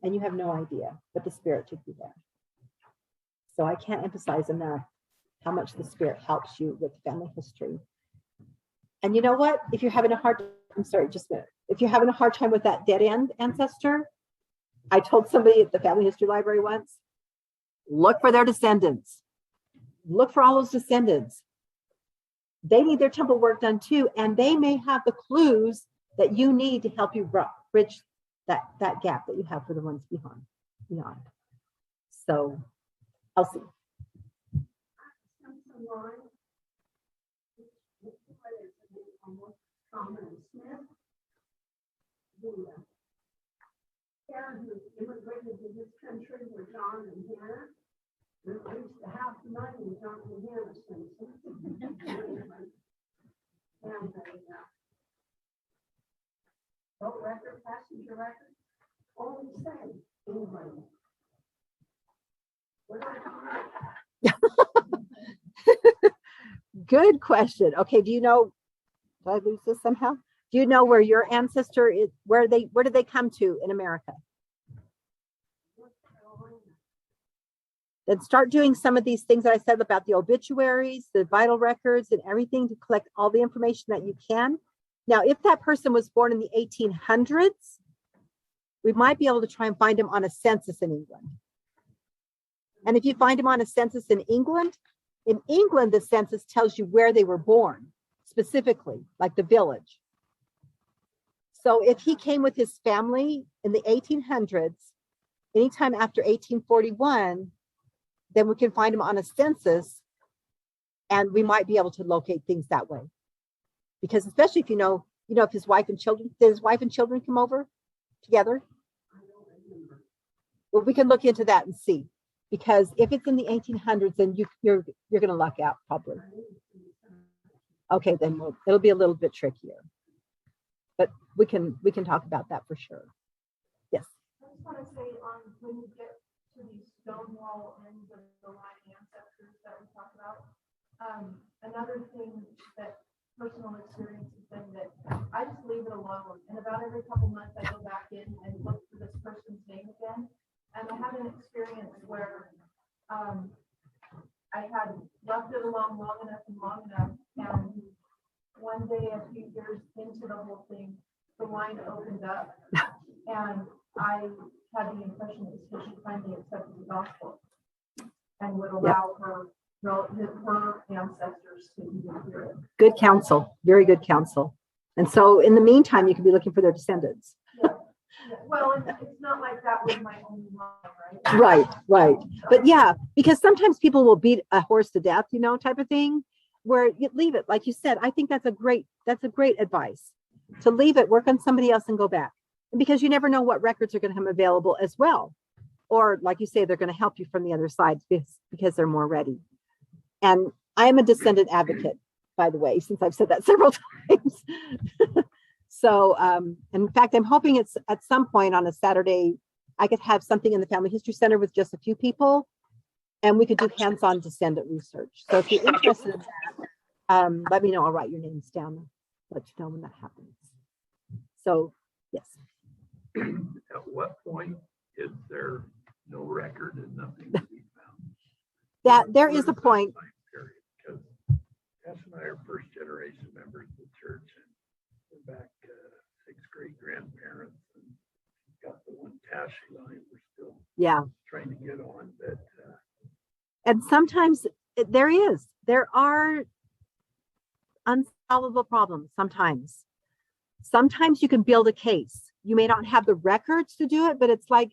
And you have no idea, but the Spirit took you there. So I can't emphasize enough how much the Spirit helps you with family history. And you know what? If you're having a hard time, I'm sorry, just a minute. If you're having a hard time with that dead end ancestor, I told somebody at the Family History Library once, look for their descendants. Look for all those descendants. They need their temple work done too, and they may have the clues that you need to help you bridge that gap that you have for the ones beyond. So, Elsie. Karen, who immigrated to this country were John and Hannah. We reached the half the money in John and Hannah Simpson. And boat record, passenger record, only say England. Good question. Okay, do you know, did I lose this somehow? Do you know where your ancestor is? Where did they come to in America? Then start doing some of these things that I said about the obituaries, the vital records, and everything to collect all the information that you can. Now, if that person was born in the 1800s, we might be able to try and find him on a census in England. And if you find him on a census in England, the census tells you where they were born, specifically, like the village. So if he came with his family in the 1800s, anytime after 1841, then we can find him on a census, and we might be able to locate things that way. Because especially if if his wife and children, did his wife and children come over together? Well, we can look into that and see. Because if it's in the 1800s, then you're going to luck out probably. Okay, then it'll be a little bit trickier. But we can talk about that for sure. Yes. I just want to say when you get to these stonewall ends of the line ancestors that we talk about, another thing that personal experience has been that I just leave it alone. And about every couple months, I go back in and look for this person's name again. And I had an experience where I had left it alone long enough, and one day, a few years into the whole thing, the line opened up, and I had the impression that because she finally accepted the gospel and would allow her ancestors to even hear it. Good counsel, very good counsel. And so in the meantime, you can be looking for their descendants. Yeah. Well, it's not like that with my own line, right? Right. But yeah, because sometimes people will beat a horse to death, type of thing, where you leave it. Like you said, I think that's a great advice to leave it, work on somebody else and go back. And because you never know what records are going to come available as well. Or like you say, they're going to help you from the other side because they're more ready. And I am a descendant advocate, by the way, since I've said that several times. So, in fact, I'm hoping it's at some point on a Saturday, I could have something in the Family History Center with just a few people, and we could do hands-on descendant research. So if you're interested in that, let me know. I'll write your names down, let you know when that happens. So, yes. At what point is there no record and nothing to be found? That there is a point. Because Cass and I are first generation members of the church, and we're back sixth grade grandparents, and got the one Tashi line we're still trying to get on. But and sometimes there are unsolvable problems. Sometimes you can build a case. You may not have the records to do it, but it's like,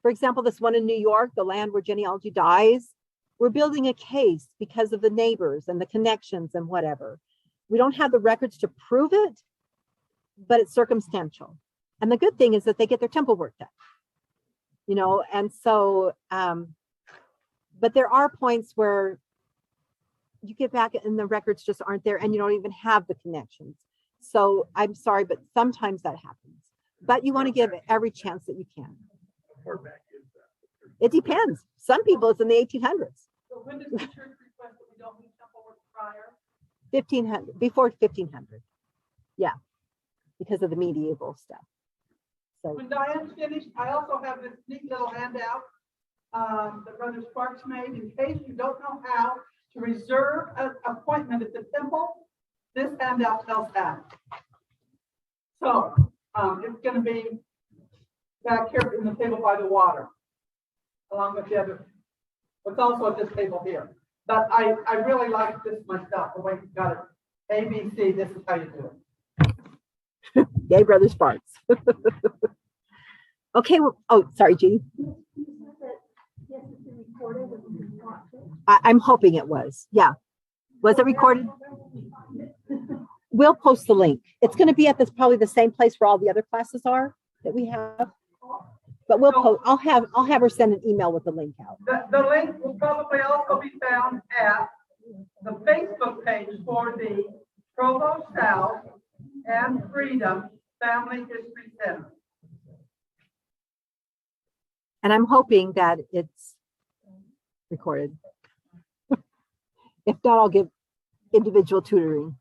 for example, this one in New York, the land where genealogy dies. We're building a case because of the neighbors and the connections and whatever. We don't have the records to prove it, but it's circumstantial. And the good thing is that they get their temple work done, and so, but there are points where you get back and the records just aren't there and you don't even have the connections. So I'm sorry, but sometimes that happens. But you want to give it every chance that you can. how far back is that? It depends. Some people it's in the 1800s. So when does the church request that we don't need temple work prior? 1500, before 1500. Yeah, because of the medieval stuff. So When Diane's finished, I also have this neat little handout that Brother Sparks made in case you don't know how to reserve an appointment at the temple. This handout tells that. So it's going to be back here in the table by the water, along with the other. It's also at this table here. But I really like this myself, the way you got it. A, B, C, this is how you do it. yay, Brother Sparks. Okay. Well, oh, sorry, Jeannie. I'm hoping it was. Yeah. Was it recorded? We'll post the link. It's going to be at probably the same place where all the other classes are that we have. But we'll post. I'll have her send an email with the link out. The link will probably also be found at the Facebook page for the Provo South and Freedom Family History Center. And I'm hoping that it's recorded. If not, I'll give individual tutoring.